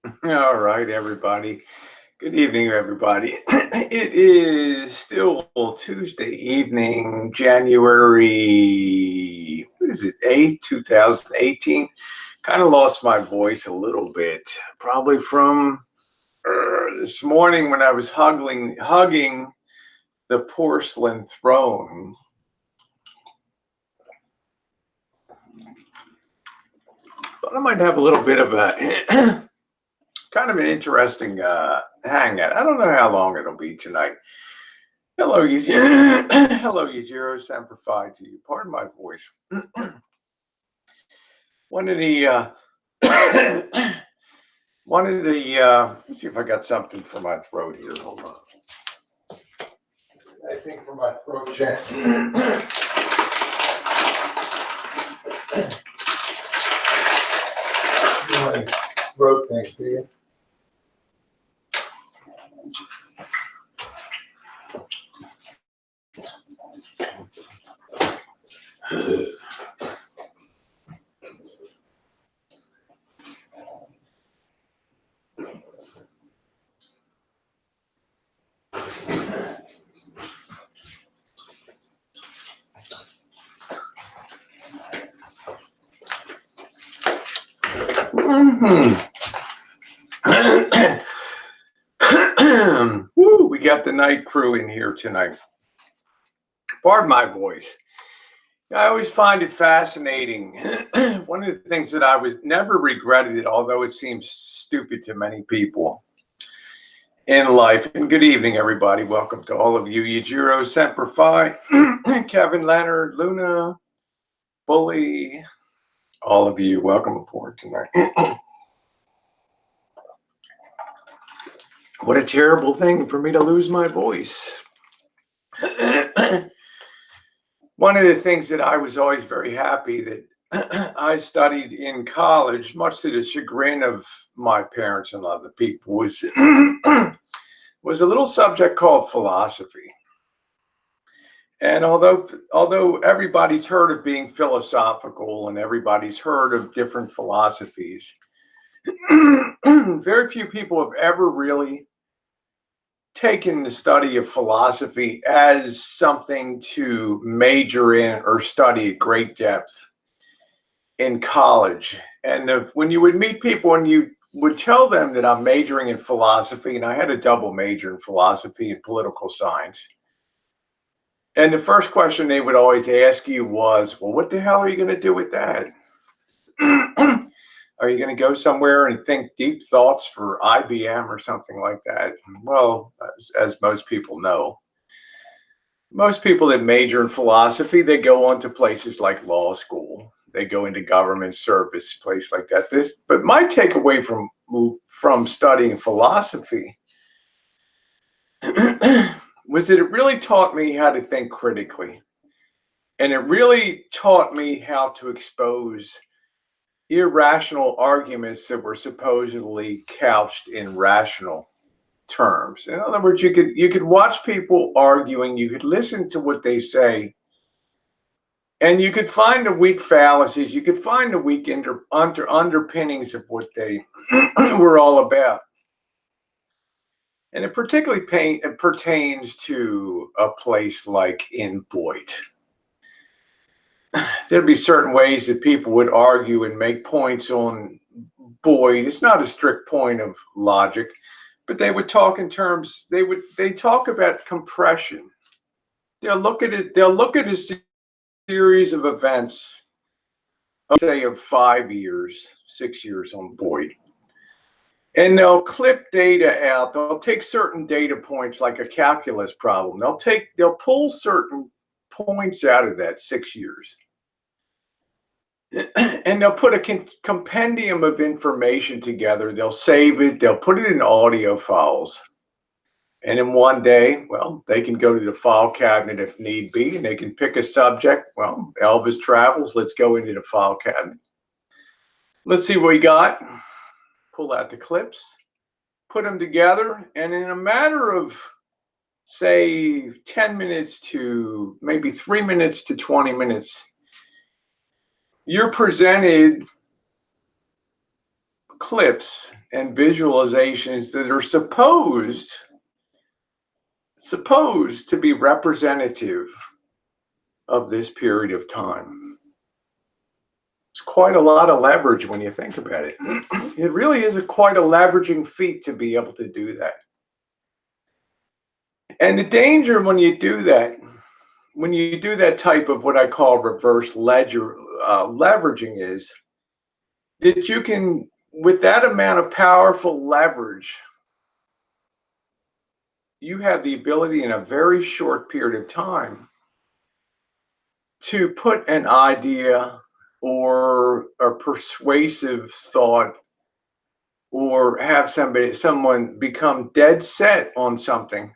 All right, everybody. Good evening, everybody. It is still Tuesday evening, January, what is it, 8th, 2018. Kind of lost my voice a little bit, probably from this morning when I was hugging the porcelain throne. Thought I might have a little bit of a kind of an interesting hangout. I don't know how long it'll be tonight. Hello, you. Hello, Yujiro Semper to you. Pardon my voice. One of the let's see if I got something for my throat here. Hold on. I think for my throat check. My throat thing, do you? Woo, we got the night crew in here tonight. Pardon my voice. I always find it fascinating. One of the things that I was never regretted it, although it seems stupid to many people in life. And good evening, everybody. Welcome to all of you. Yujiro Semper Kevin Leonard, Luna, Bully, all of you. Welcome aboard tonight. What a terrible thing for me to lose my voice. One of the things that I was always very happy that I studied in college, much to the chagrin of my parents and other people, was a little subject called philosophy. And although everybody's heard of being philosophical and everybody's heard of different philosophies, very few people have ever really taken the study of philosophy as something to major in or study at great depth in college. And when you would meet people and you would tell them that I'm majoring in philosophy, and I had a double major in philosophy and political science, and the first question they would always ask you was, well, what the hell are you going to do with that? Are you going to go somewhere and think deep thoughts for IBM or something like that? Well, as most people know, most people that major in philosophy, they go on to places like law school. They go into government service, place like that. But my takeaway from studying philosophy was that it really taught me how to think critically. And it really taught me how to expose irrational arguments that were supposedly couched in rational terms. In other words, you could watch people arguing, you could listen to what they say, and you could find the weak fallacies, you could find the weak underpinnings of what they were all about. And it particularly pertains to a place like in BOYT. There'd be certain ways that people would argue and make points on BOYT. It's not a strict point of logic, but they would talk in terms, they talk about compression. They'll look at a series of events, say of 5 years, 6 years on BOYT. And they'll clip data out. They'll take certain data points like a calculus problem. They'll pull certain points out of that 6 years. And they'll put a compendium of information together. They'll save it. They'll put it in audio files. And in one day, well, they can go to the file cabinet if need be, and they can pick a subject. Well, Elvis travels. Let's go into the file cabinet. Let's see what we got. Pull out the clips, put them together, and in a matter of, say, 10 minutes to maybe 3 minutes to 20 minutes, you're presented clips and visualizations that are supposed to be representative of this period of time. It's quite a lot of leverage when you think about it. It really is quite a leveraging feat to be able to do that. And the danger when you do that, when you do that type of what I call reverse ledger leveraging, is that you can, with that amount of powerful leverage, you have the ability in a very short period of time to put an idea or a persuasive thought, or have someone become dead set on something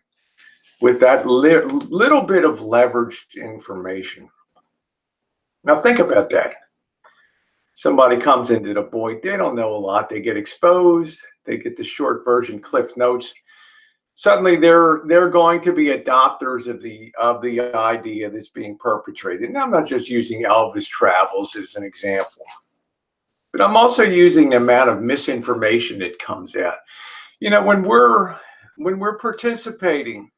with that little bit of leveraged information. Now think about that. Somebody comes into the BOYT, they don't know a lot, they get exposed, they get the short version Cliff Notes. Suddenly they're going to be adopters of the idea that's being perpetrated. And I'm not just using Elvis Travels as an example, but I'm also using the amount of misinformation that comes out. You know, when we're participating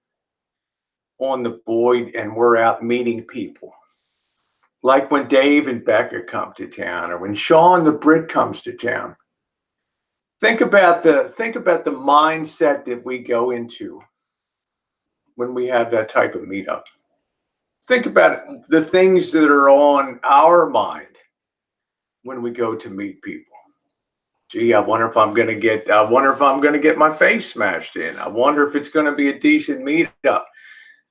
on the BOYT and we're out meeting people, like when Dave and Becca come to town, or when Sean the Brit comes to town, think about the mindset that we go into when we have that type of meetup. Think about the things that are on our mind when we go to meet people. Gee, I wonder if I'm going to get my face smashed in. I wonder if it's going to be a decent meetup.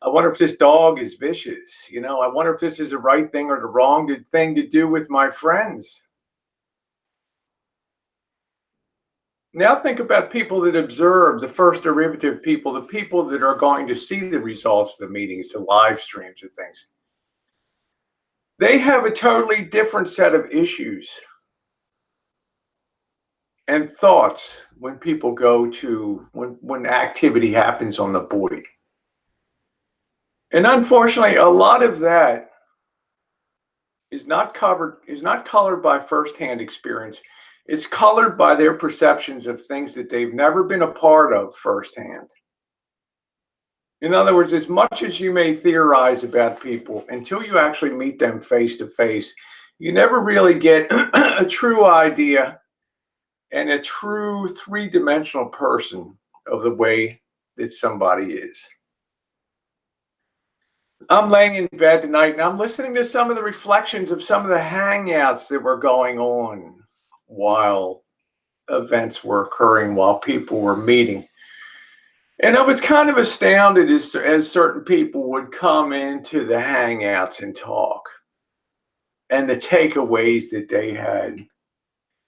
I wonder if this dog is vicious. You know, I wonder if this is the right thing or the wrong thing to do with my friends. Now think about people that observe, the first derivative people, the people that are going to see the results of the meetings, the live streams of things. They have a totally different set of issues and thoughts when people go to, when activity happens on the BOYT. And unfortunately, a lot of that is not colored by firsthand experience. It's colored by their perceptions of things that they've never been a part of firsthand. In other words, as much as you may theorize about people, until you actually meet them face to face, you never really get a true idea and a true three-dimensional person of the way that somebody is. I'm laying in bed tonight and I'm listening to some of the reflections of some of the hangouts that were going on while events were occurring, while people were meeting. And I was kind of astounded as certain people would come into the hangouts and talk, and the takeaways that they had,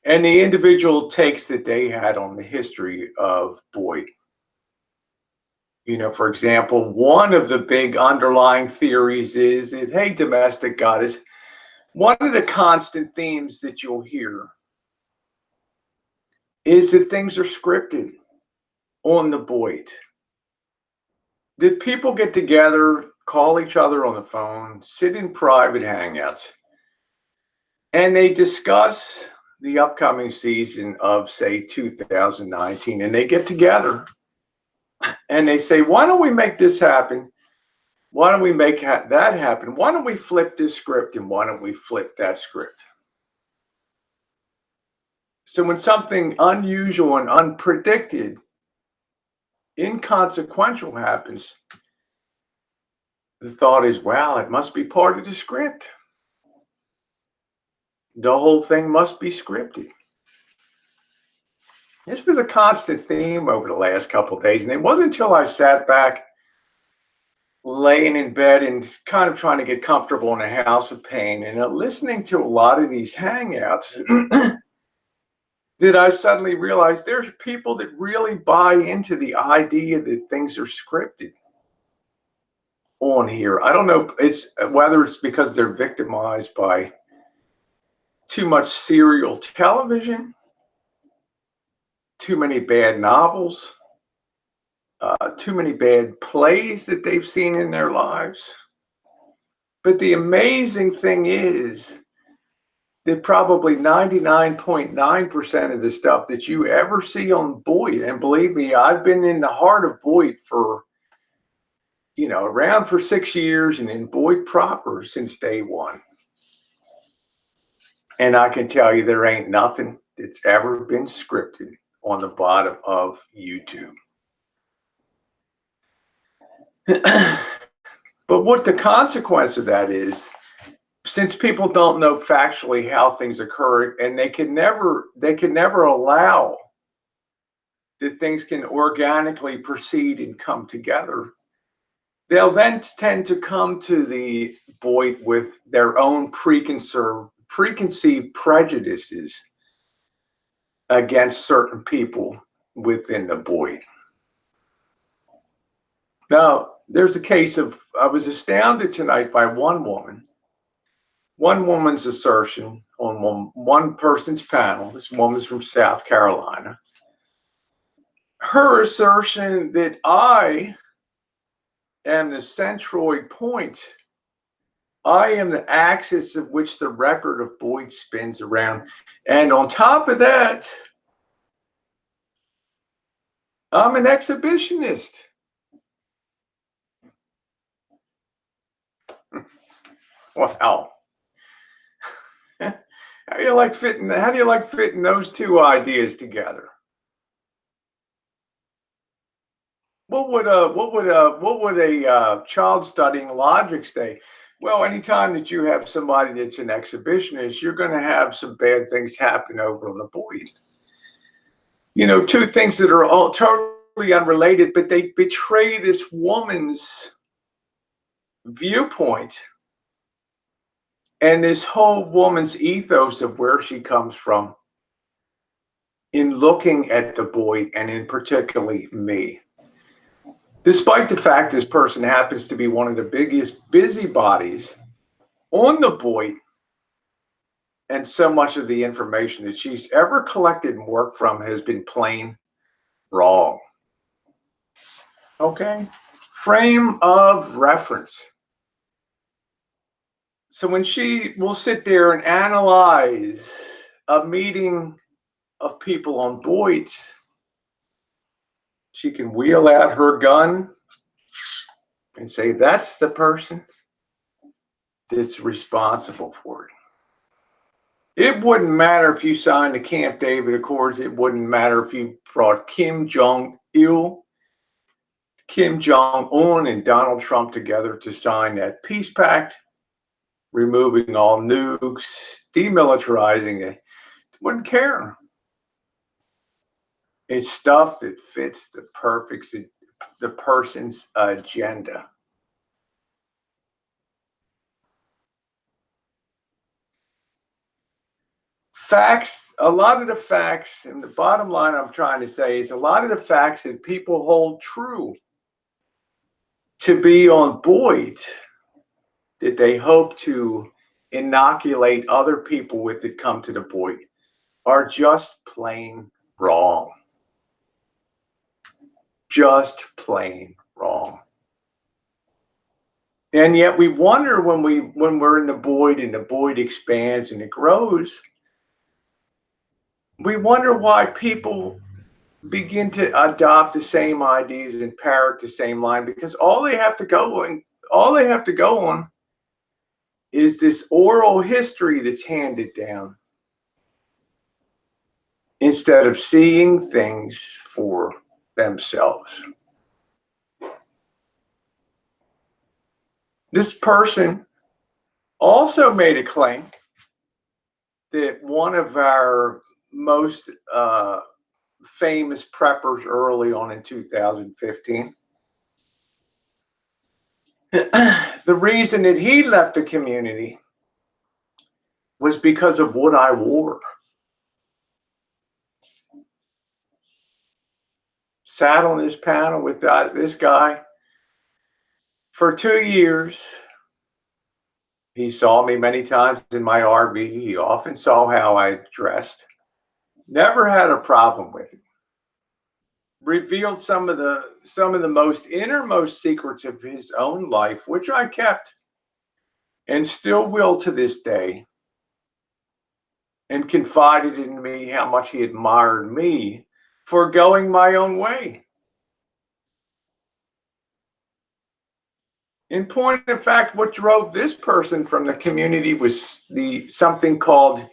and the individual takes that they had on the history of BOYT. You know, for example, one of the big underlying theories is that, hey, domestic goddess, one of the constant themes that you'll hear is that things are scripted on the BOYT. That people get together, call each other on the phone, sit in private hangouts, and they discuss the upcoming season of, say, 2019, and they get together and they say, why don't we make this happen? Why don't we make that happen? Why don't we flip this script, and why don't we flip that script? So when something unusual and unpredicted, inconsequential happens, the thought is, well, it must be part of the script. The whole thing must be scripted. This was a constant theme over the last couple of days, and it wasn't until I sat back laying in bed and kind of trying to get comfortable in a house of pain and listening to a lot of these hangouts that I suddenly realized there's people that really buy into the idea that things are scripted on here. I don't know whether it's because they're victimized by too much serial television, too many bad novels, too many bad plays that they've seen in their lives. But the amazing thing is that probably 99.9% of the stuff that you ever see on BOYT, and believe me, I've been in the heart of BOYT for, around for 6 years and in BOYT proper since day one. And I can tell you there ain't nothing that's ever been scripted on the bottom of YouTube. But what the consequence of that is, since people don't know factually how things occur, and they can never allow that things can organically proceed and come together, they'll then tend to come to the BOYT with their own preconceived prejudices against certain people within the BOYT. Now, there's a case of, I was astounded tonight by one woman's assertion on one person's panel. This woman's from South Carolina. Her assertion that I am the centroid point. I am the axis of which the record of BOYT spins around. And on top of that, I'm an exhibitionist. Wow. How do you like fitting those two ideas together? What would a child studying logic say? Well, anytime that you have somebody that's an exhibitionist, you're going to have some bad things happen over on the BOYT. Two things that are all totally unrelated, but they betray this woman's viewpoint and this whole woman's ethos of where she comes from in looking at the BOYT, and in particularly me. Despite the fact this person happens to be one of the biggest busybodies on the BOYT, and so much of the information that she's ever collected and worked from has been plain wrong. Okay? Frame of reference. So when she will sit there and analyze a meeting of people on BOYT, she can wheel out her gun and say, that's the person that's responsible for it. It wouldn't matter if you signed the Camp David Accords. It wouldn't matter if you brought Kim Jong-il, Kim Jong-un, and Donald Trump together to sign that peace pact, removing all nukes, demilitarizing it. Wouldn't care. It's stuff that fits the person's agenda. Facts, a lot of the facts, and the bottom line I'm trying to say is a lot of the facts that people hold true to be on BOYT, that they hope to inoculate other people with that come to the BOYT, are just plain wrong. Just plain wrong. And yet we wonder when we're in the BOYT and the BOYT expands and it grows, we wonder why people begin to adopt the same ideas and parrot the same line, because all they have to go on is this oral history that's handed down, instead of seeing things for themselves. This person also made a claim that one of our most famous preppers early on in 2015, the reason that he left the community was because of what I wore. Sat on this panel with this guy for 2 years. He saw me many times in my RV. He often saw how I dressed. Never had a problem with it. Revealed some of the most innermost secrets of his own life, which I kept and still will to this day. and confided in me how much he admired me for going my own way. In point of fact, what drove this person from the community was something called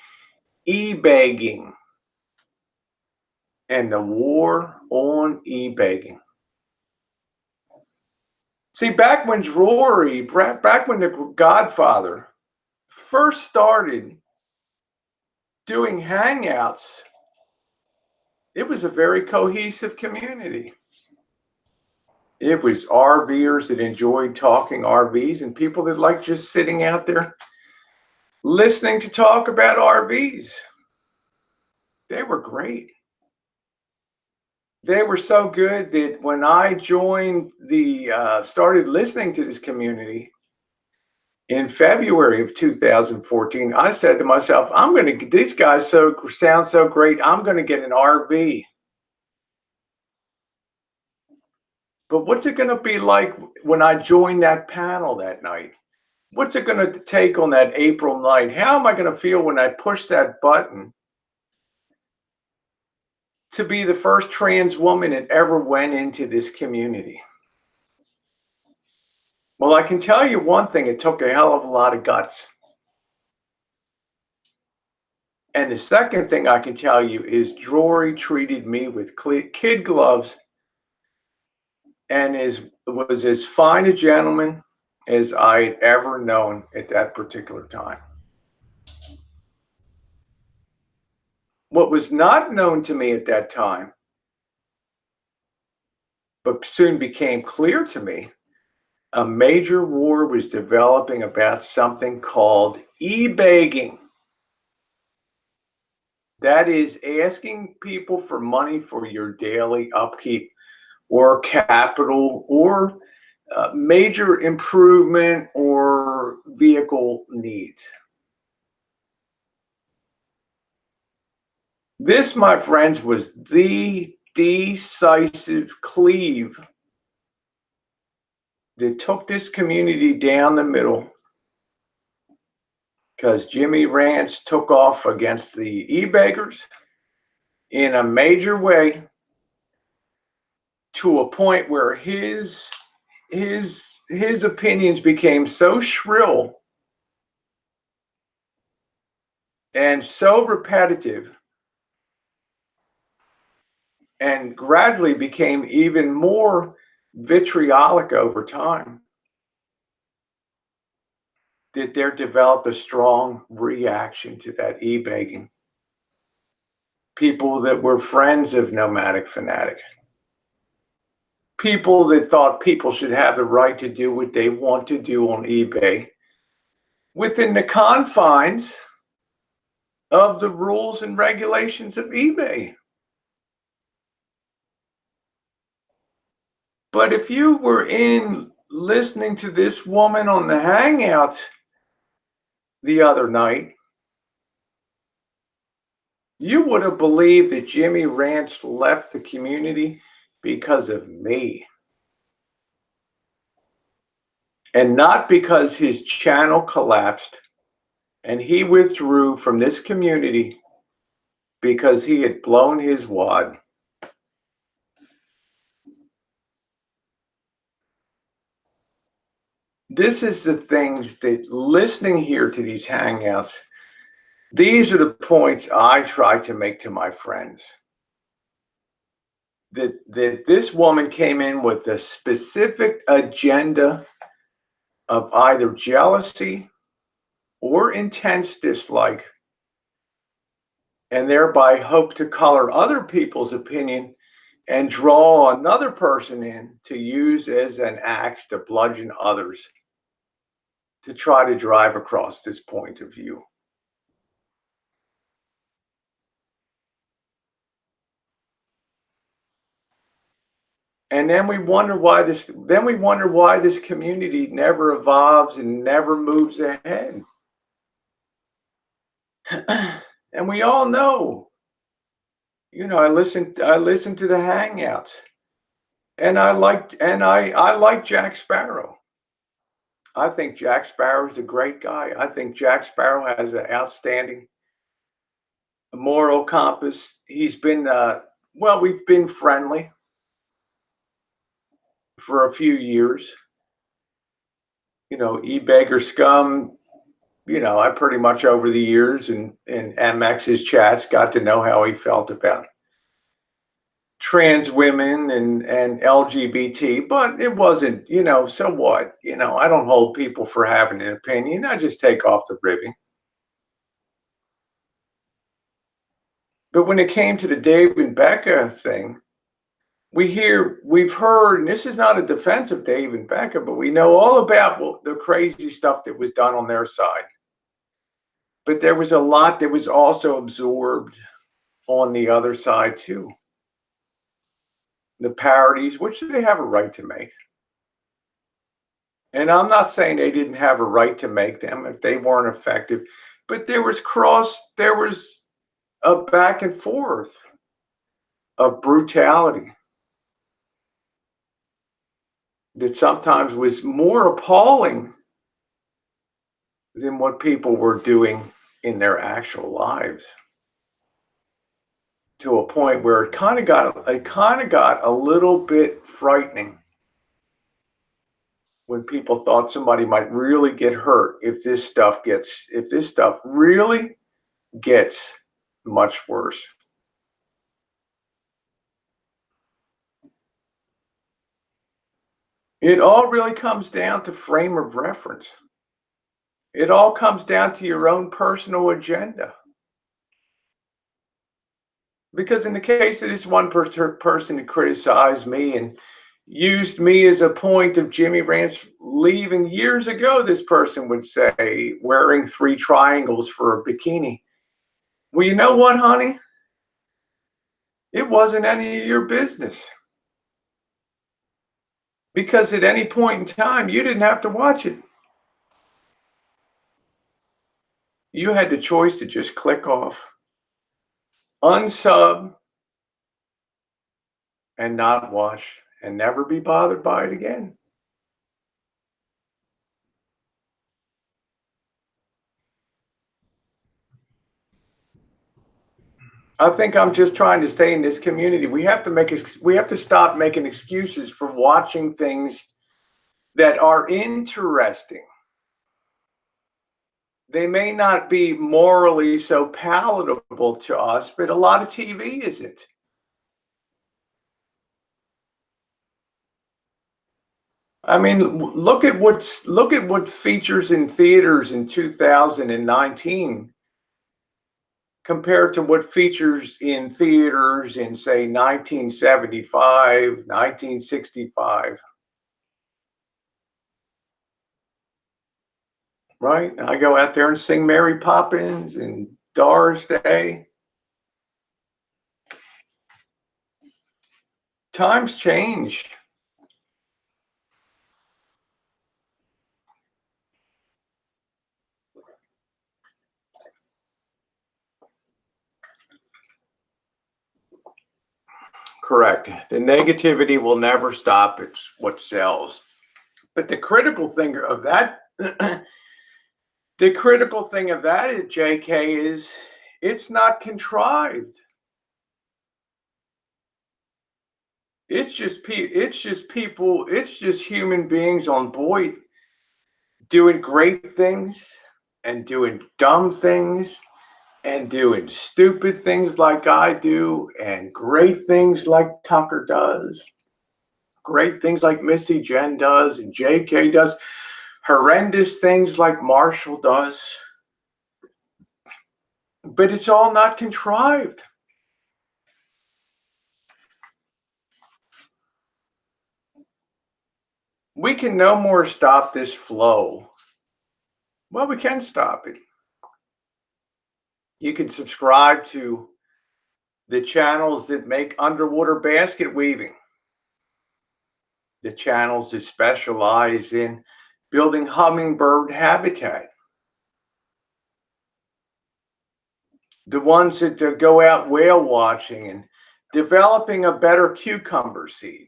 e-begging and the war on e-begging. See, back when the Godfather first started doing hangouts, it was a very cohesive community. It was RVers that enjoyed talking RVs and people that liked just sitting out there listening to talk about RVs. They were great. They were so good that when I joined started listening to this community in February of 2014, I said to myself, these guys sound so great, I'm going to get an RV. But what's it going to be like when I join that panel that night? What's it going to take on that April night? How am I going to feel when I push that button to be the first trans woman that ever went into this community? Well, I can tell you one thing, it took a hell of a lot of guts. And the second thing I can tell you is Jory treated me with kid gloves and was as fine a gentleman as I'd ever known at that particular time. What was not known to me at that time, but soon became clear to me, a major war was developing about something called e-begging. That is asking people for money for your daily upkeep or capital or major improvement or vehicle needs. This, my friends, was the decisive cleave that took this community down the middle, because Jimmy Rance took off against the e-beggars in a major way to a point where his opinions became so shrill and so repetitive and gradually became even more vitriolic over time that there developed a strong reaction to that e-begging. People that were friends of Nomadic Fanatic, people that thought people should have the right to do what they want to do on eBay within the confines of the rules and regulations of eBay. But if you were in listening to this woman on the Hangouts the other night, you would have believed that Jimmy Rance left the community because of me. And not because his channel collapsed and he withdrew from this community because he had blown his wad. This is the things that listening here to these Hangouts, these are the points I try to make to my friends. That this woman came in with a specific agenda of either jealousy or intense dislike, and thereby hope to color other people's opinion and draw another person in to use as an axe to bludgeon others to try to drive across this point of view. And then we wonder why this community never evolves and never moves ahead. And we all know, I listen to the Hangouts, and I like Jack Sparrow. I think Jack Sparrow is a great guy. I think Jack Sparrow has an outstanding a moral compass. He's been, well, we've been friendly for a few years. E-beggar scum, I pretty much over the years and in MX's chats got to know how he felt about trans women and LGBT, but it wasn't, so what? I don't hold people for having an opinion. I just take off the ribbing. But when it came to the David Becca thing, we've heard, and this is not a defense of David Becca, but we know all about the crazy stuff that was done on their side. But there was a lot that was also absorbed on the other side too. The parodies, which they have a right to make. And I'm not saying they didn't have a right to make them if they weren't effective, but there was a back and forth of brutality that sometimes was more appalling than what people were doing in their actual lives, to a point where it kind of got a little bit frightening when people thought somebody might really get hurt if this stuff really gets much worse. It all really comes down to frame of reference. It all comes down to your own personal agenda. Because in the case of this one person who criticized me and used me as a point of Jimmy Ranch leaving years ago, this person would say, wearing 3 triangles for a bikini. Well, you know what, honey? It wasn't any of your business. Because at any point in time, you didn't have to watch it. You had the choice to just click off, unsub, and not watch, and never be bothered by it again. I think I'm just trying to say, in this community, we have to stop making excuses for watching things that are interesting. They may not be morally so palatable to us, but a lot of TV isn't. I mean, look at what features in theaters in 2019 compared to what features in theaters in, say, 1975, 1965. Right? I go out there and sing Mary Poppins and Doris Day. Times change. Correct. The negativity will never stop. It's what sells. But the critical thing of that, JK, is it's not contrived. It's just people. It's just human beings on BOYT doing great things and doing dumb things and doing stupid things like I do and great things like Tucker does. Great things like Missy Jenn does and JK does. Horrendous things like Marshall does. But it's all not contrived. We can no more stop this flow. Well, we can stop it. You can subscribe to the channels that make underwater basket weaving, the channels that specialize in building hummingbird habitat, the ones that go out whale watching and developing a better cucumber seed.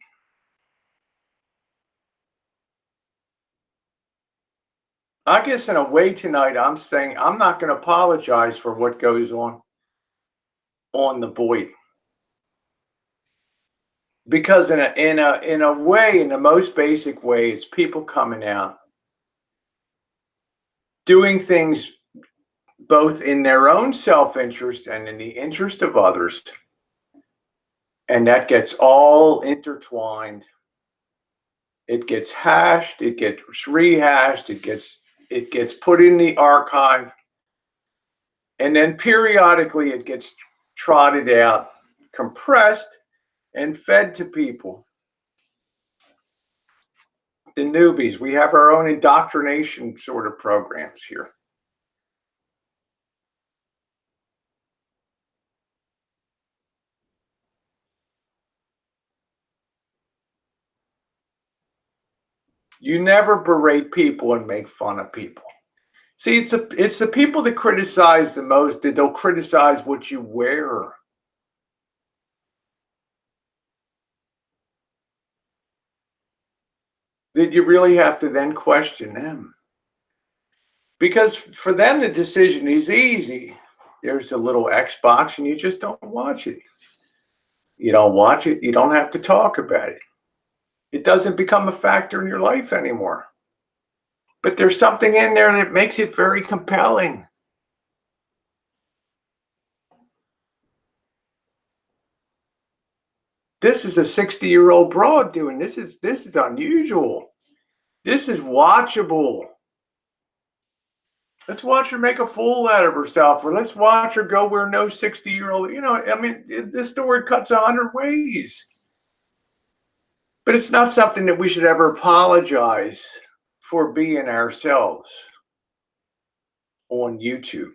I guess in a way tonight, I'm saying I'm not going to apologize for what goes on. on the BOYT. Because in a way, in the most basic way, it's people coming out, doing things both in their own self-interest and in the interest of others. And that gets all intertwined. It gets hashed, it gets rehashed, it gets put in the archive. And then periodically it gets trotted out, compressed, and fed to people. The newbies, we have our own indoctrination sort of programs here. You never berate people and make fun of people. See, it's the people that criticize the most that they'll criticize what you wear. That you really have to then question them. Because for them, the decision is easy. There's a little Xbox and you just don't watch it. You don't watch it, you don't have to talk about it. It doesn't become a factor in your life anymore. But there's something in there that makes it very compelling. This is a 60-year-old broad doing this is unusual. This is watchable. Let's watch her make a fool out of herself, or let's watch her go where no 60-year-old, I mean, this story cuts 100 ways. But it's not something that we should ever apologize for being ourselves on YouTube.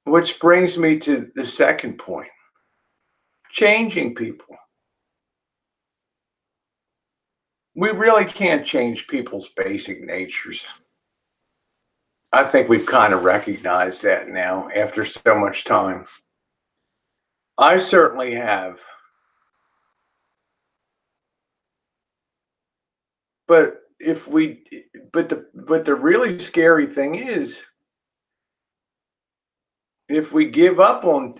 Which brings me to the second point, changing people. We really can't change people's basic natures. I think we've kind of recognized that now after so much time. I certainly have. But the really scary thing is, if we give up on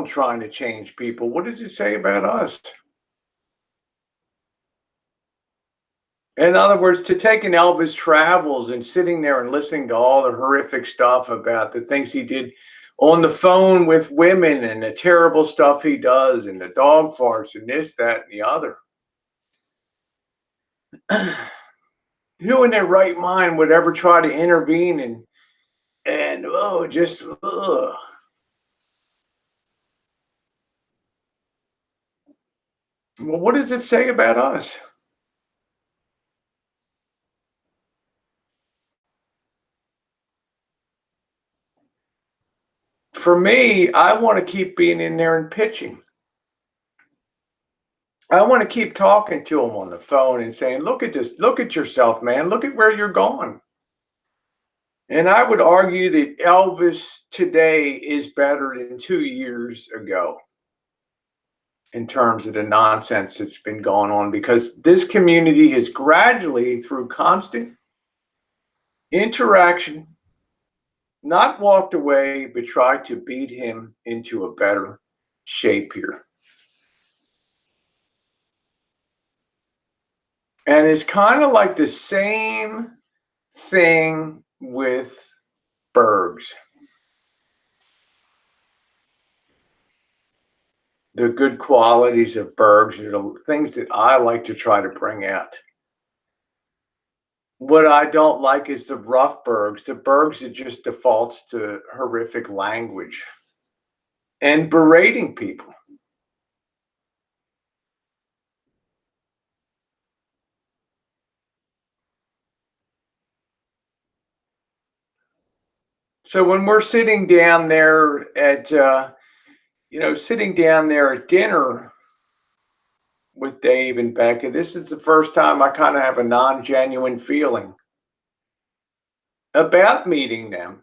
trying to change people, what does it say about us? In other words, to take an Elvis Travels and sitting there and listening to all the horrific stuff about the things he did on the phone with women and the terrible stuff he does and the dog farts and this, that, and the other. Who in their right mind would ever try to intervene and just Well, what does it say about us? For me, I want to keep being in there and pitching. I want to keep talking to them on the phone and saying, look at this, look at yourself, man. Look at where you're going. And I would argue that Elvis today is better than 2 years ago in terms of the nonsense that's been going on, because this community has gradually, through constant interaction, not walked away, but tried to beat him into a better shape here. And it's kind of like the same thing with Bergs. The good qualities of Bergs are the things that I like to try to bring out. What I don't like is the rough Bergs, the Bergs that just defaults to horrific language and berating people. So when we're sitting down there at, sitting down there at dinner with Dave and Becca, this is the first time I kind of have a non-genuine feeling about meeting them.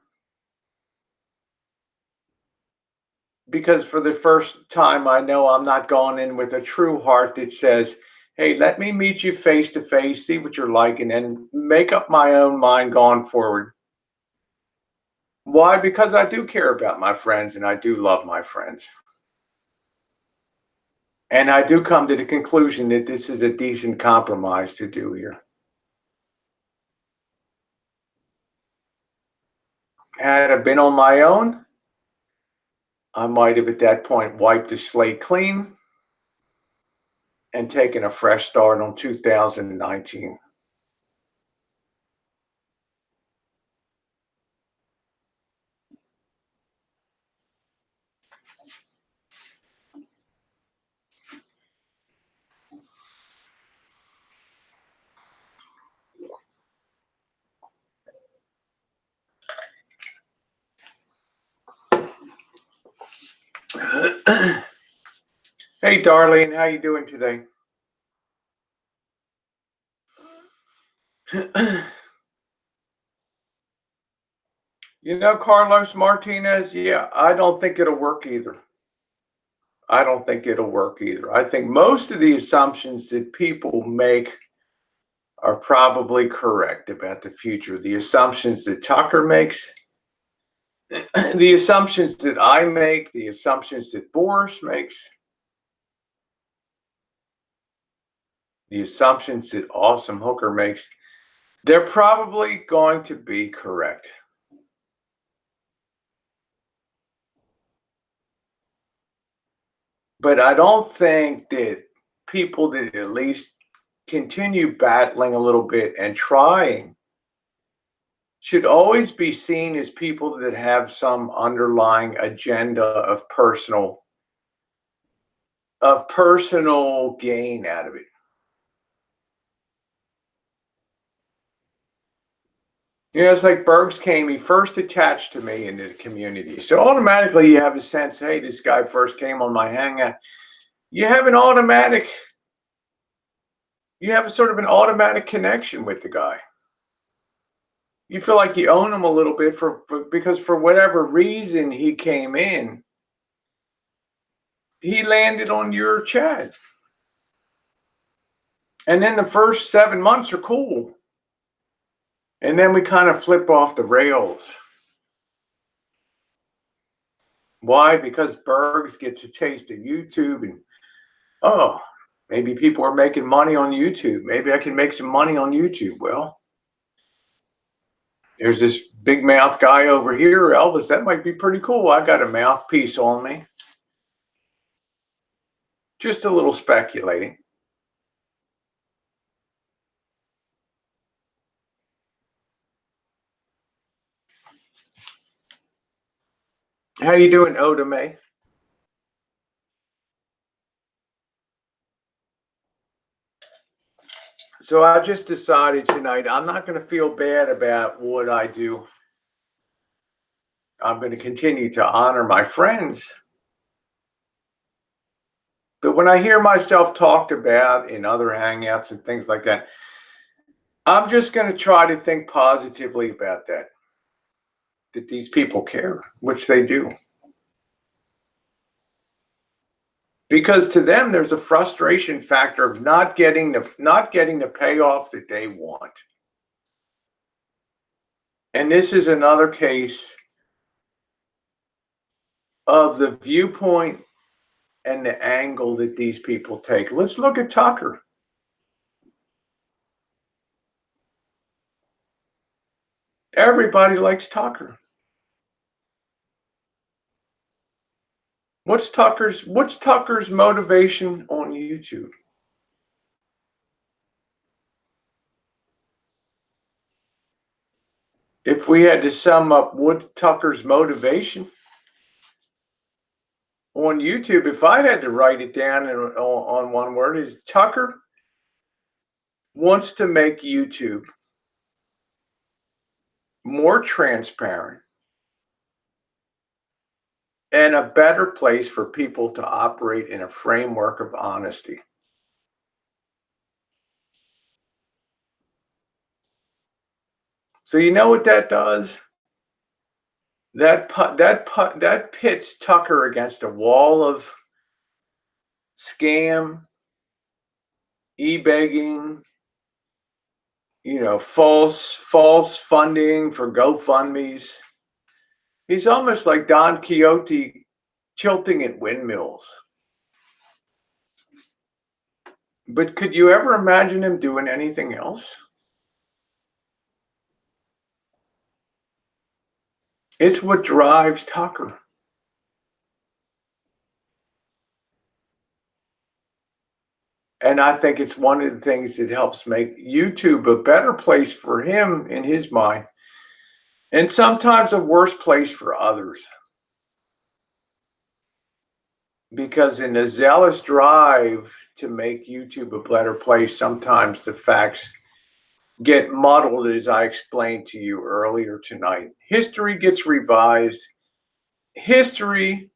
Because for the first time, I know I'm not going in with a true heart that says, hey, let me meet you face to face, see what you're like, and then make up my own mind going forward. Why? Because I do care about my friends and I do love my friends. And I do come to the conclusion that this is a decent compromise to do here. Had I been on my own, I might have at that point wiped the slate clean and taken a fresh start on 2019. Hey, Darlene, how you doing today? You know, Carlos Martinez, yeah, I don't think it'll work either. I don't think it'll work either. I think most of the assumptions that people make are probably correct about the future. The assumptions that Tucker makes, the assumptions that I make, the assumptions that Boris makes, the assumptions that Awesome Hooker makes, they're probably going to be correct. But I don't think that people that at least continue battling a little bit and trying should always be seen as people that have some underlying agenda of personal gain out of it. You know, it's like Bergs came, he first attached to me into the community. So automatically you have a sense, hey, this guy first came on my hangout. You have an automatic, you have a sort of an automatic connection with the guy. You feel like you own him a little bit because for whatever reason he came in, he landed on your chat. And then the first 7 months are cool. And then we kind of flip off the rails. Why? Because Bergs gets a taste of YouTube and, oh, maybe people are making money on YouTube. Maybe I can make some money on YouTube. Well, there's this big mouth guy over here, Elvis. That might be pretty cool. I got a mouthpiece on me. Just a little speculating. How you doing, Oda May? So I just decided tonight I'm not going to feel bad about what I do. I'm going to continue to honor my friends. But when I hear myself talked about in other hangouts and things like that, I'm just going to try to think positively about that these people care, which they do. Because to them, there's a frustration factor of not getting the payoff that they want. And this is another case of the viewpoint and the angle that these people take. Let's look at Tucker. Everybody likes Tucker. What's Tucker's motivation on YouTube? If we had to sum up what Tucker's motivation on YouTube, if I had to write it down on one word, is Tucker wants to make YouTube more transparent and a better place for people to operate in a framework of honesty. So you know what that does? That pits Tucker against a wall of scam, e-begging, false funding for GoFundMes. He's almost like Don Quixote tilting at windmills. But could you ever imagine him doing anything else? It's what drives Tucker. And I think it's one of the things that helps make YouTube a better place for him in his mind, and sometimes a worse place for others. Because in the zealous drive to make YouTube a better place, sometimes the facts get muddled, as I explained to you earlier tonight. History gets revised. History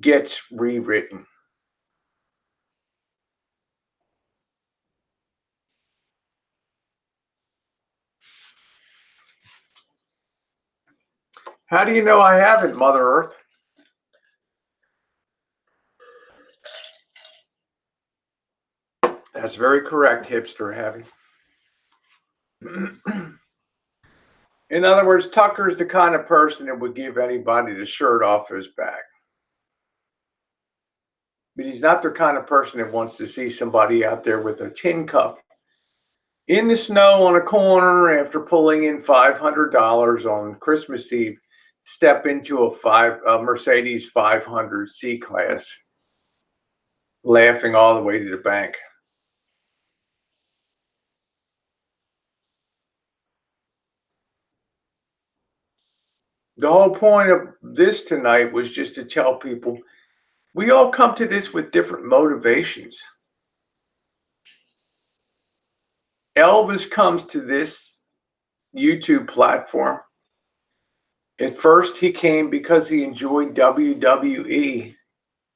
gets rewritten. How do you know I haven't, Mother Earth? That's very correct, hipster heavy. In other words, Tucker's the kind of person that would give anybody the shirt off his back. But he's not the kind of person that wants to see somebody out there with a tin cup in the snow on a corner after pulling in $500 on Christmas Eve, step into a Mercedes 500 C-Class, laughing all the way to the bank. The whole point of this tonight was just to tell people we all come to this with different motivations. Elvis comes to this YouTube platform. At first, he came because he enjoyed WWE.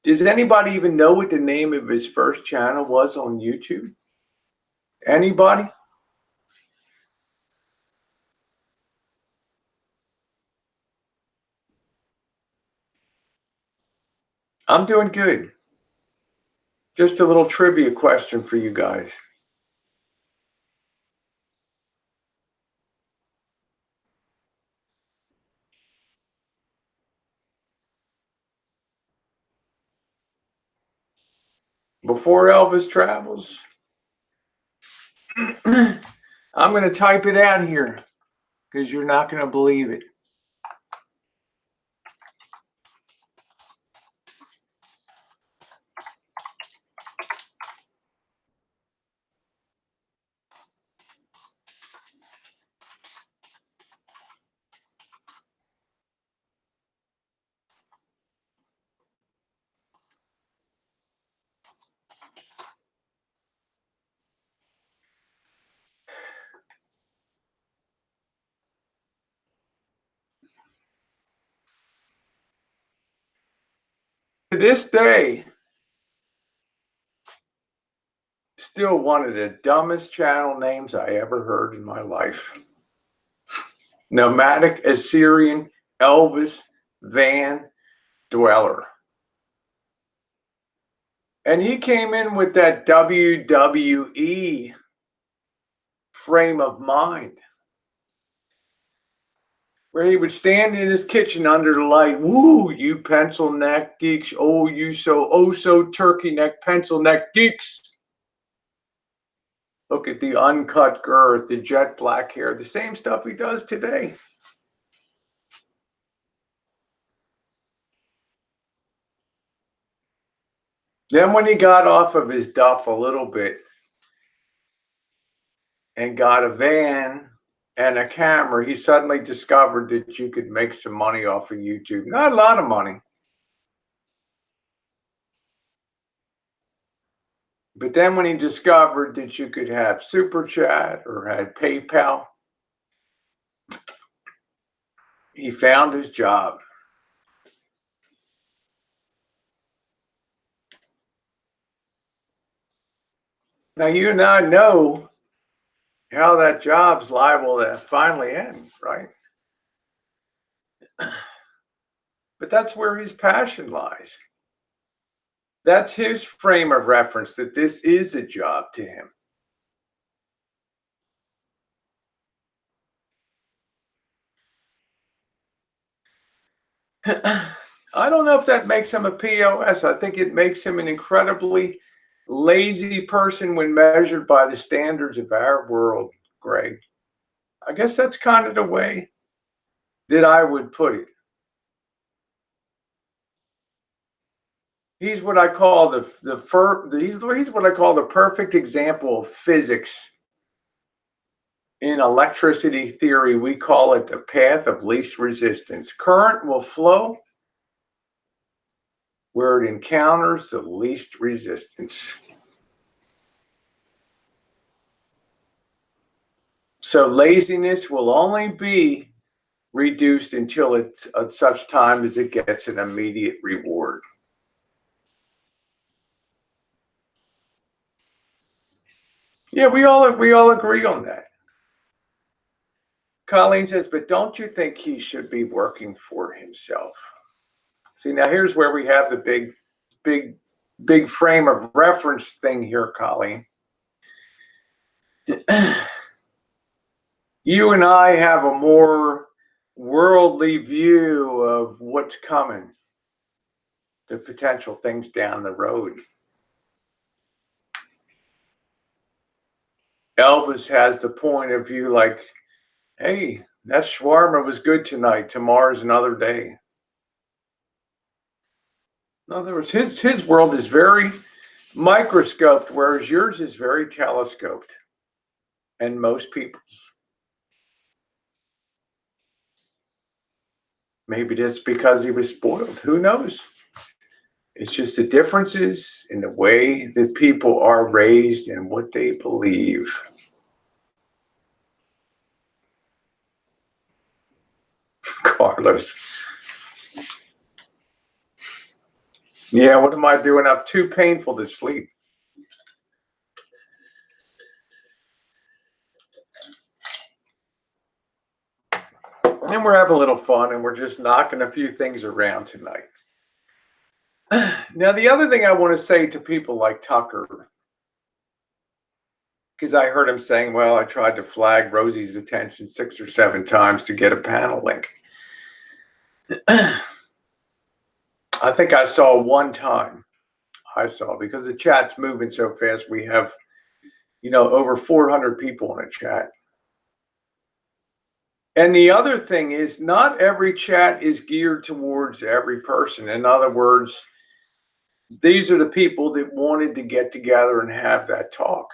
Does anybody even know what the name of his first channel was on YouTube? Anybody? I'm doing good. Just a little trivia question for you guys. Before Elvis travels, I'm going to type it out here because you're not going to believe it. To this day, still one of the dumbest channel names I ever heard in my life. Nomadic Assyrian Elvis Van Dweller. And he came in with that WWE frame of mind, where he would stand in his kitchen under the light. Woo, you pencil neck geeks. Oh, you so turkey neck pencil neck geeks. Look at the uncut girth, the jet black hair, the same stuff he does today. Then when he got off of his duff a little bit and got a van and a camera, he suddenly discovered that you could make some money off of YouTube. Not a lot of money. But then when he discovered that you could have Super Chat or had PayPal, he found his job. Now, you and I know how that job's liable to finally end, right? But that's where his passion lies. That's his frame of reference, that this is a job to him. I don't know if that makes him a POS. I think it makes him an incredibly lazy person when measured by the standards of our world, Greg. I guess that's kind of the way that I would put it. He's what I call he's what I call the perfect example of physics. In electricity theory, we call it the path of least resistance. Current will flow where it encounters the least resistance. So laziness will only be reduced until it's at such time as it gets an immediate reward. Yeah, we all agree on that. Colleen says, but don't you think he should be working for himself? See, now here's where we have the big frame of reference thing here, Colleen. You and I have a more worldly view of what's coming, the potential things down the road. Elvis has the point of view like, hey, that shawarma was good tonight. Tomorrow's another day. In other words, his world is very microscoped, whereas yours is very telescoped. And most people's. Maybe that's because he was spoiled. Who knows? It's just the differences in the way that people are raised and what they believe. Carlos. Yeah, what am I doing? I'm too painful to sleep. And we're having a little fun and we're just knocking a few things around tonight. Now, the other thing I want to say to people like Tucker, because I heard him saying, well, I tried to flag Rosie's attention 6 or 7 times to get a panel link. I think I saw one time. Because the chat's moving so fast. We have, over 400 people in a chat. And the other thing is, not every chat is geared towards every person. In other words, these are the people that wanted to get together and have that talk.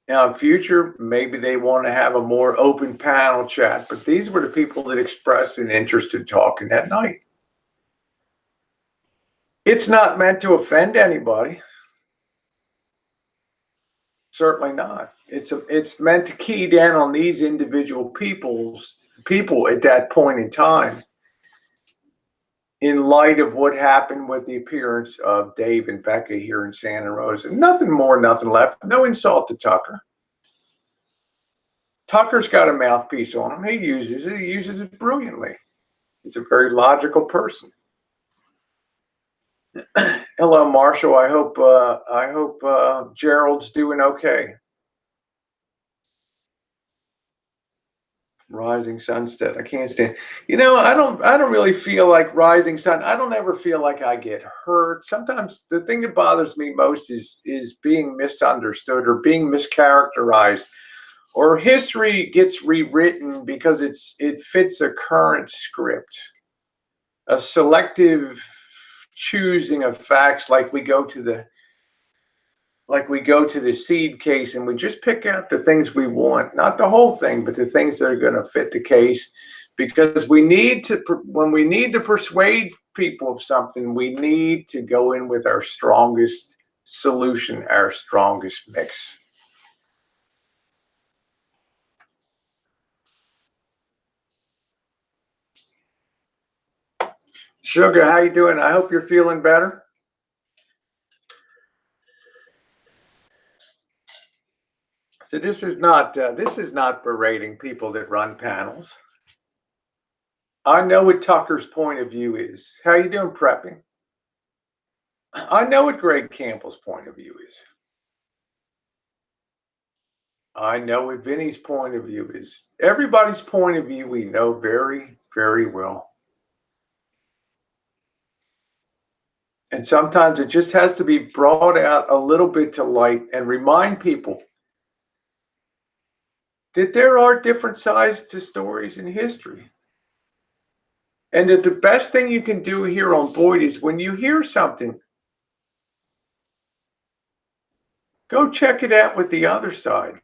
Now, in future, maybe they want to have a more open panel chat, but these were the people that expressed an interest in talking that night. It's not meant to offend anybody. Certainly not. It's meant to key down on these individual people at that point in time, in light of what happened with the appearance of Dave and Becca here in Santa Rosa. Nothing more, nothing less. No insult to Tucker. Tucker's got a mouthpiece on him. He uses it brilliantly. He's a very logical person. Hello, Marshall. I hope Gerald's doing okay. Rising Sunstead. I can't stand. I don't really feel like Rising Sun. I don't ever feel like I get hurt. Sometimes the thing that bothers me most is being misunderstood or being mischaracterized, or history gets rewritten because it fits a current script. A selective choosing of facts, like we go to the seed case and we just pick out the things we want, not the whole thing, but the things that are going to fit the case, because when we need to persuade people of something, we need to go in with our strongest solution, our strongest mix. Sugar, how you doing? I hope you're feeling better. So this is not berating people that run panels. I know what Tucker's point of view is. How you doing, prepping? I know what Greg Campbell's point of view is. I know what Vinny's point of view is. Everybody's point of view we know very, very well. And sometimes it just has to be brought out a little bit to light and remind people that there are different sides to stories in history. And that the best thing you can do here on BOYT is when you hear something, go check it out with the other side.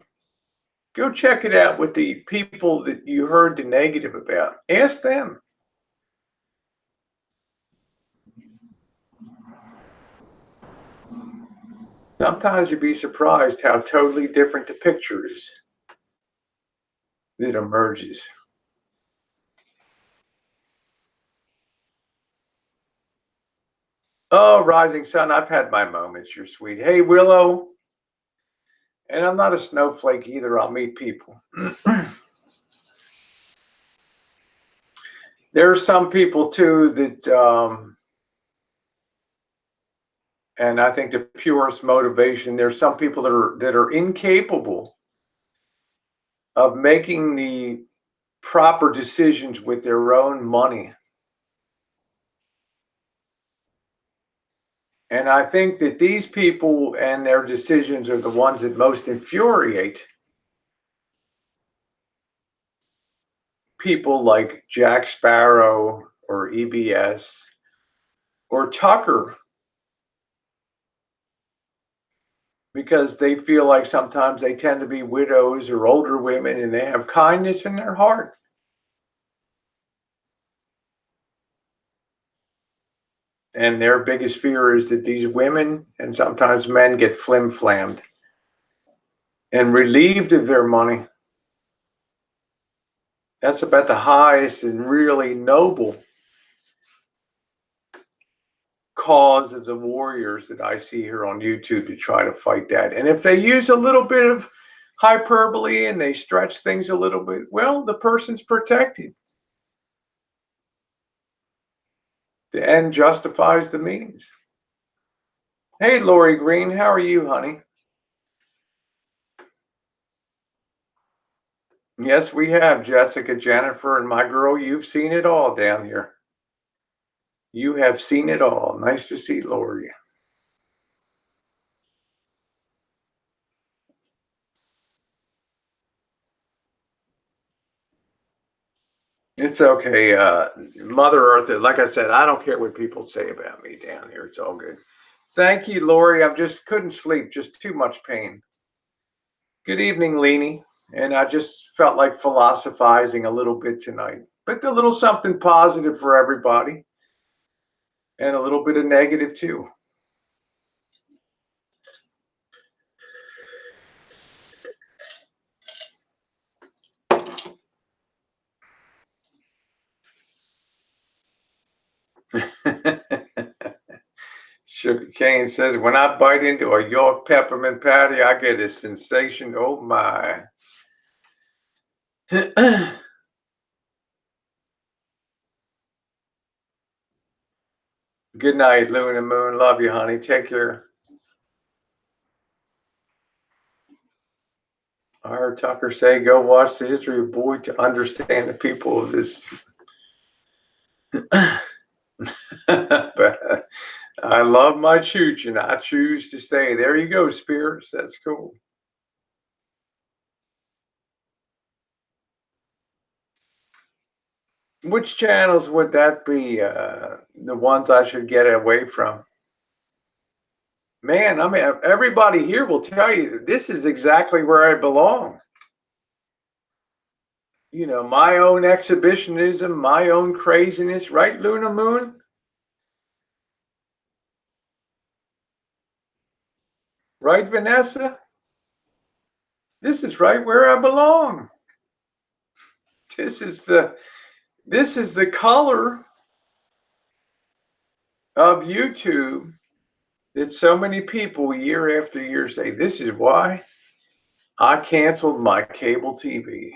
Go check it out with the people that you heard the negative about. Ask them. Sometimes you'd be surprised how totally different the picture is that emerges. Oh, rising sun, I've had my moments. You're sweet. Hey, Willow. And I'm not a snowflake either. I'll meet people. There are some people too that, and I think the purest motivation, there's some people that are incapable of making the proper decisions with their own money. And I think that these people and their decisions are the ones that most infuriate people like Jack Sparrow or EBS or Tucker, because they feel like sometimes they tend to be widows or older women and they have kindness in their heart. And their biggest fear is that these women and sometimes men get flim-flammed and relieved of their money. That's about the highest and really noble cause of the warriors that I see here on YouTube to try to fight that. And if they use a little bit of hyperbole and they stretch things a little bit, well, the person's protected. The end justifies the means. Hey, Lori Green, how are you, honey? Yes, we have, Jessica, Jennifer, and my girl. You've seen it all down here. You have seen it all. Nice to see Lori. It's okay. Mother Earth, like I said, I don't care what people say about me down here. It's all good. Thank you, Lori. I just couldn't sleep, just too much pain. Good evening, Leanie. And I just felt like philosophizing a little bit tonight, but a little something positive for everybody and a little bit of negative too. Sugar Cane says, when I bite into a York peppermint patty, I get a sensation. Oh my. Good night, Luna Moon. Love you, honey. Take care. I heard Tucker say, go watch the history of BOYT to understand the people of this. But I love my chooch and I choose to stay. There you go, spirits. That's cool. Which channels would that be? The ones I should get away from? Man, I mean, everybody here will tell you this is exactly where I belong. You know, my own exhibitionism, my own craziness, right, Luna Moon? Right, Vanessa? This is right where I belong. This is the color of YouTube that so many people year after year say, this is why I canceled my cable TV,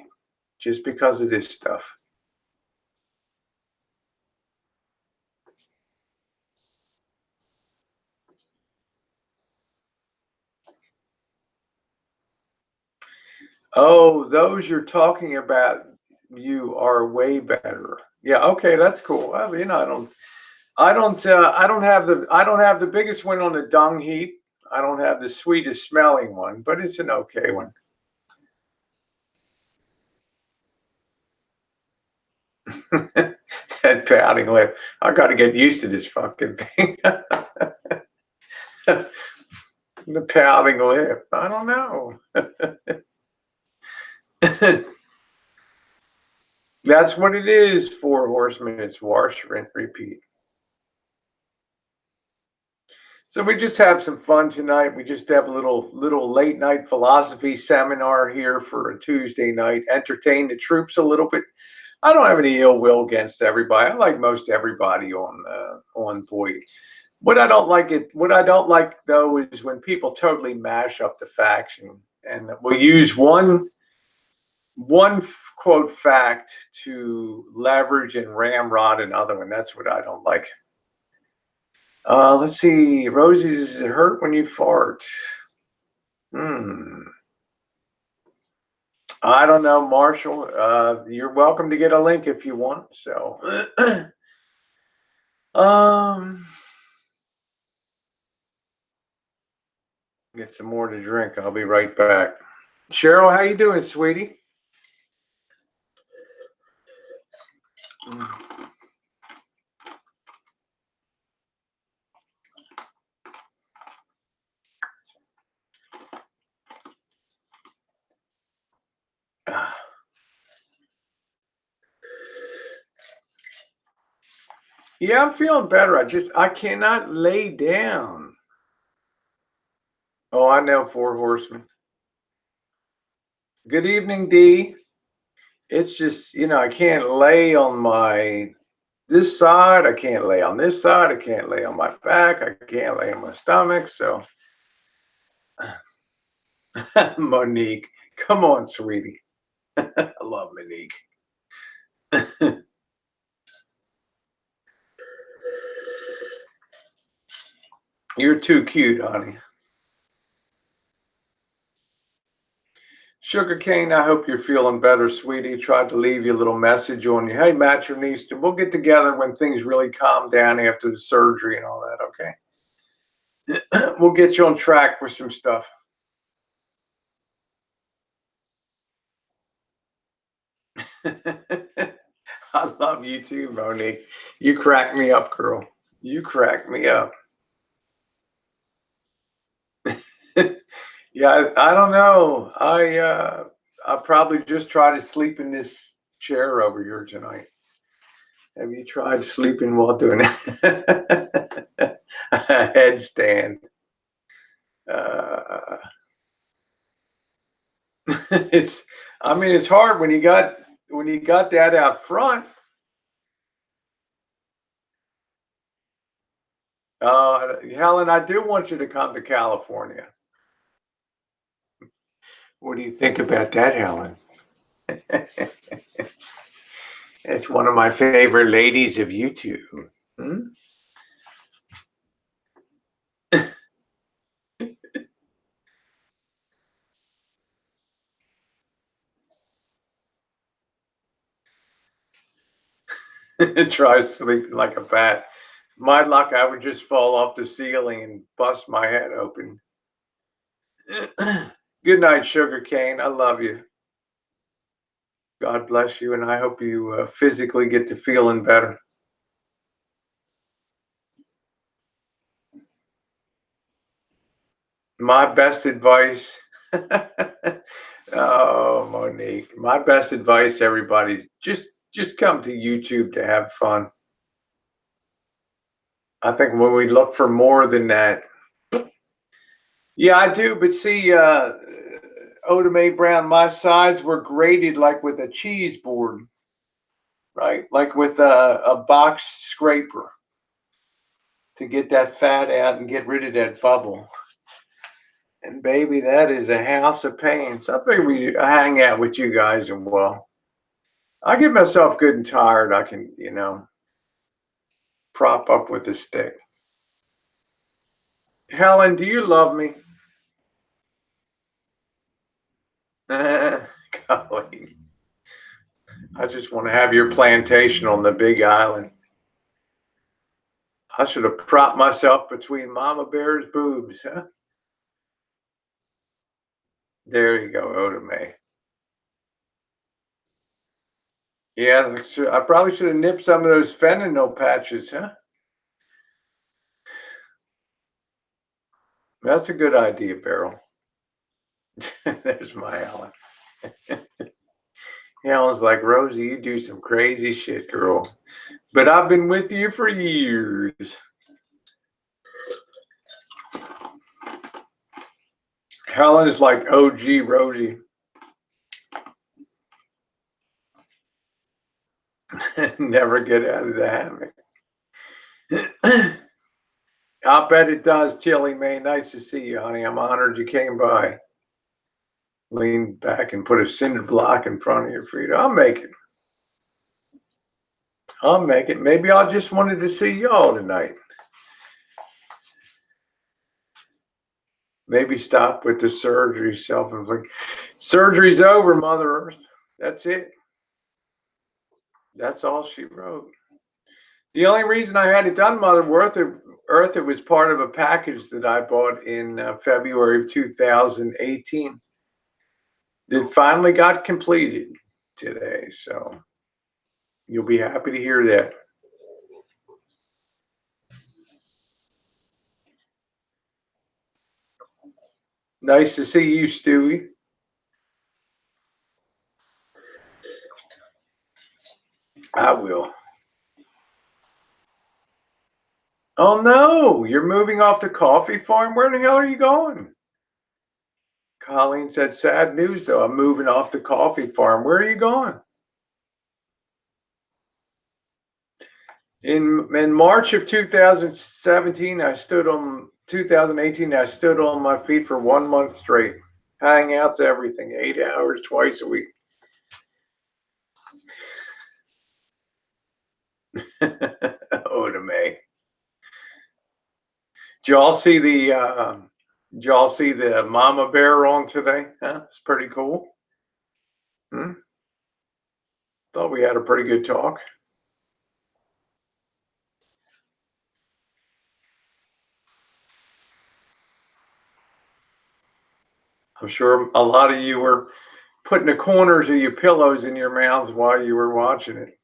just because of this stuff. Oh, those you're talking about, You are way better. Yeah, okay, that's cool. Well, I don't have the biggest one on the dung heap. I don't have the sweetest smelling one, but it's an okay one. That pouting lip. I got to get used to this fucking thing. The pouting lip. I don't know. That's what it is. 4 horsemen. It's wash, rinse, repeat. So we just have some fun tonight. We just have a little late night philosophy seminar here for a Tuesday night. Entertain the troops a little bit. I don't have any ill will against everybody. I like most everybody on BOYT. What I don't like though is when people totally mash up the facts and will use one quote fact to leverage and ramrod another one. That's what I don't like. Let's see. Rosie's hurt when you fart. I don't know, Marshall. You're welcome to get a link if you want. So, get some more to drink. I'll be right back. Cheryl, how you doing, sweetie? Yeah, I'm feeling better. I cannot lay down. Oh, I know 4 horsemen. Good evening, D. It's just, I can't lay on this side. I can't lay on this side. I can't lay on my back. I can't lay on my stomach. So, Monique, come on, sweetie. I love Monique. You're too cute, honey. Sugarcane, I hope you're feeling better, sweetie. Tried to leave you a little message on you. Hey, Matronista, we'll get together when things really calm down after the surgery and all that, okay? We'll get you on track with some stuff. I love you too, Monique. You crack me up, girl. You crack me up. Yeah, I don't know. I'll probably just try to sleep in this chair over here tonight. Have you tried sleeping while doing it? A headstand. It's it's hard when you got that out front. Helen, I do want you to come to California. What do you think about that, Helen? It's one of my favorite ladies of YouTube. Hmm? Try sleeping like a bat. My luck, I would just fall off the ceiling and bust my head open. Good night, Sugarcane. I love you. God bless you, and I hope you physically get to feeling better. My best advice. Oh, Monique. My best advice, everybody, just come to YouTube to have fun. I think when we look for more than that. Yeah, I do, but see, Oda Mae Brown, my sides were graded like with a cheese board, right? Like with a box scraper to get that fat out and get rid of that bubble. And baby, that is a house of pain. So I figure we hang out with you guys and I get myself good and tired. I can, prop up with a stick. Helen, do you love me? Golly. I just want to have your plantation on the big island. I should have propped myself between Mama Bear's boobs, huh? There you go, Oda May. Yeah, I probably should have nipped some of those fentanyl patches, huh? That's a good idea, Beryl. There's my Alan. Alan's like, Rosie, you do some crazy shit, girl. But I've been with you for years. Helen is like OG Rosie. Never get out of the hammock. I'll bet it does, Tilly Mae. Nice to see you, honey. I'm honored you came by. Lean back and put a cinder block in front of your feet. I'll make it. I'll make it. Maybe I just wanted to see y'all tonight. Maybe stop with the surgery, self-inflicted. Surgery's over, Mother Earth. That's it. That's all she wrote. The only reason I had it done, Mother Earth, it was part of a package that I bought in February of 2018. It finally got completed today, so you'll be happy to hear that. Nice to see you, Stewie. I will. Oh no, you're moving off the coffee farm? Where the hell are you going? Colleen said, sad news though, I'm moving off the coffee farm. Where are you going? In March of 2017, I stood on 2018, I stood on my feet for 1 month straight. Hangouts, everything, 8 hours twice a week. Oda May. Did y'all see the mama bear on today? Huh? It's pretty cool. Thought we had a pretty good talk. I'm sure a lot of you were putting the corners of your pillows in your mouths while you were watching it.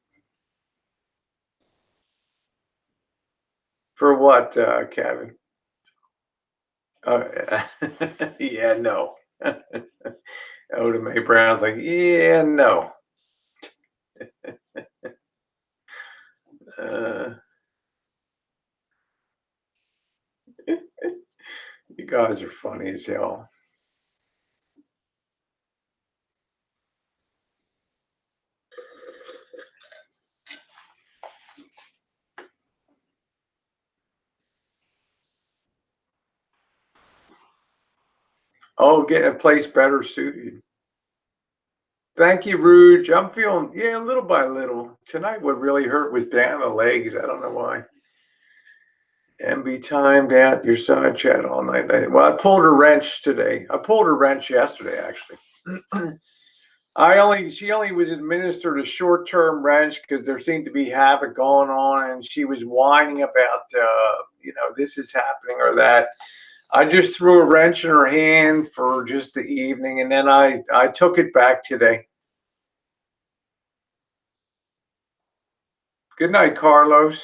For what, Kevin? Yeah, no. Oda Mae Brown's like, yeah, no. You guys are funny as hell. Oh, getting a place better suited. Thank you, Rouge. I'm feeling, yeah, little by little. Tonight, what really hurt was down the legs. I don't know why. MB timed out your side chat all night. Well, I pulled a wrench today. I pulled a wrench yesterday, actually. She only was administered a short-term wrench because there seemed to be havoc going on, and she was whining about, this is happening or that. I just threw a wrench in her hand for just the evening, and then I took it back today. Good night, Carlos.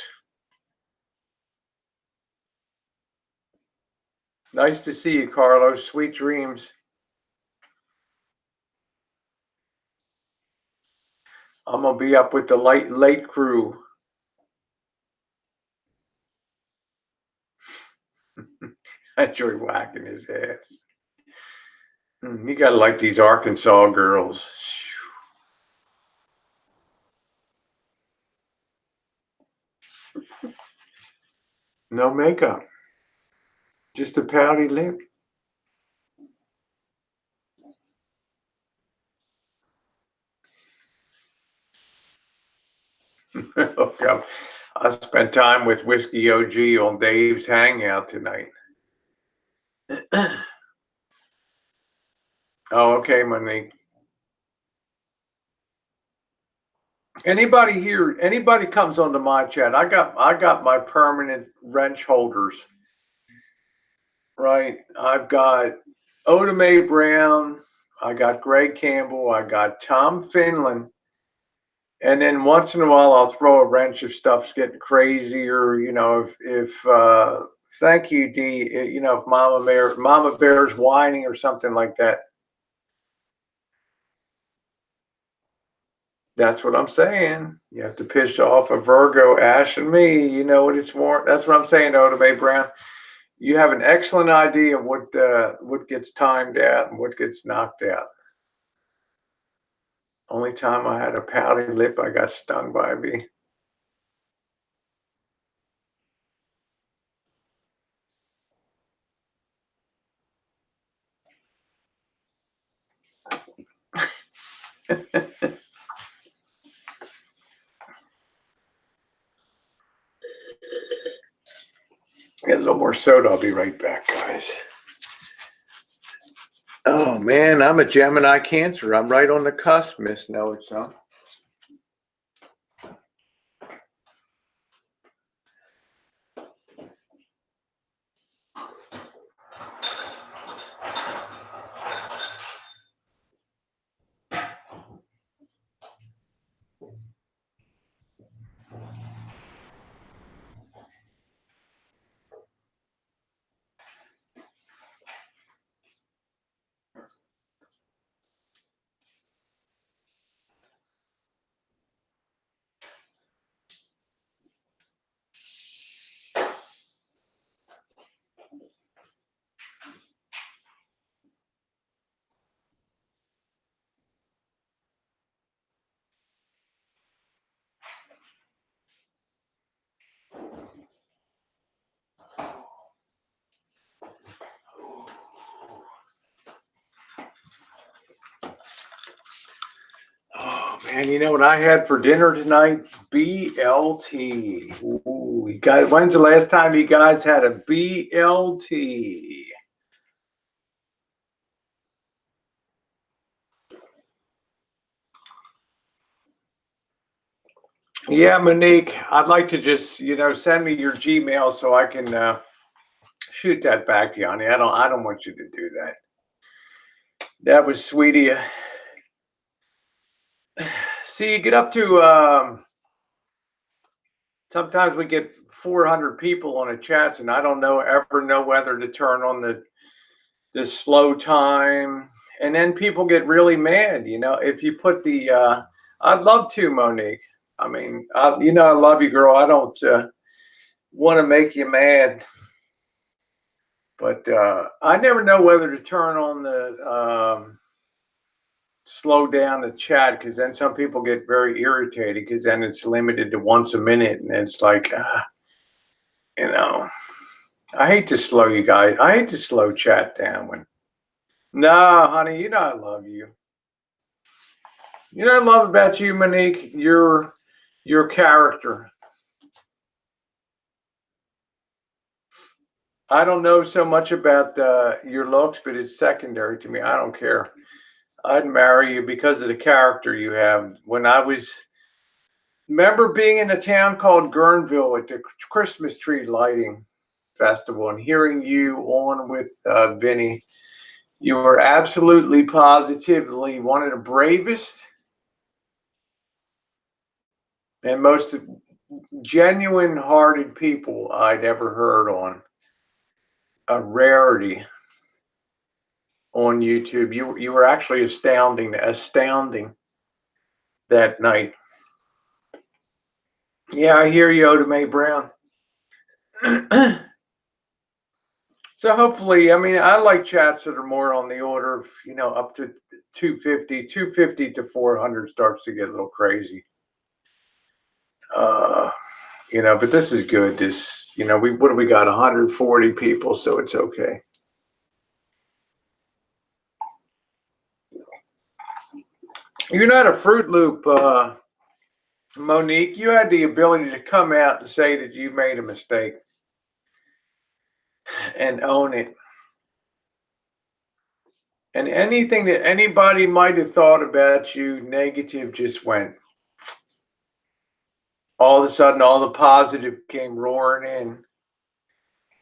Nice to see you, Carlos. Sweet dreams. I'm going to be up with the late crew. I enjoy whacking his ass. You got to like these Arkansas girls. No makeup. Just a pouty lip. Oh, God. I spent time with Whiskey OG on Dave's Hangout tonight. Oh, okay, Monique. Anybody here, anybody comes onto my chat, I got my permanent wrench holders, right? I've got Oda Mae Brown, I got Greg Campbell, I got Tom Finland, and then once in a while I'll throw a wrench if stuff's getting crazy, or if thank you, D, if Mama Bear's whining or something like that. That's what I'm saying. You have to piss off a Virgo, Ash, and me. You know what it's more. That's what I'm saying, Oda Mae Brown. You have an excellent idea of what gets timed out and what gets knocked out. Only time I had a pouty lip, I got stung by a bee. Get a little more soda. I'll be right back, guys. Oh man, I'm a Gemini Cancer. I'm right on the cusp, Miss Know It Some. Oh man, you know what I had for dinner tonight? BLT. Ooh, you guys, when's the last time you guys had a BLT? Yeah, Monique, I'd like to just, send me your Gmail so I can shoot that back to you, honey. I don't want you to do that. That was sweet of you. See, you get up to sometimes we get 400 people on a chat, and I don't ever know whether to turn on the slow time, and then people get really mad. If you put the I'd love to, Monique. I mean, I love you, girl. I don't want to make you mad, but I never know whether to turn on the slow down the chat, because then some people get very irritated because then it's limited to once a minute, and it's like, you know, I hate to slow you guys. I hate to slow chat down when. No, honey, I love you. You know what I love about you, Monique? Your character. I don't know so much about your looks, but it's secondary to me. I don't care. I'd marry you because of the character you have. Remember being in a town called Guerneville at the Christmas tree lighting festival and hearing you on with Vinny. You were absolutely positively one of the bravest and most genuine hearted people I'd ever heard on. A rarity on YouTube. You were actually astounding that night. Yeah, I hear you, Oda Mae Brown. So hopefully, I mean, I like chats that are more on the order of, up to 250 to 400 starts to get a little crazy. But this is good. What do we got? 140 people, so it's okay. You're not a Fruit Loop, Monique. You had the ability to come out and say that you made a mistake and own it. And anything that anybody might have thought about you negative just went. All of a sudden, all the positive came roaring in.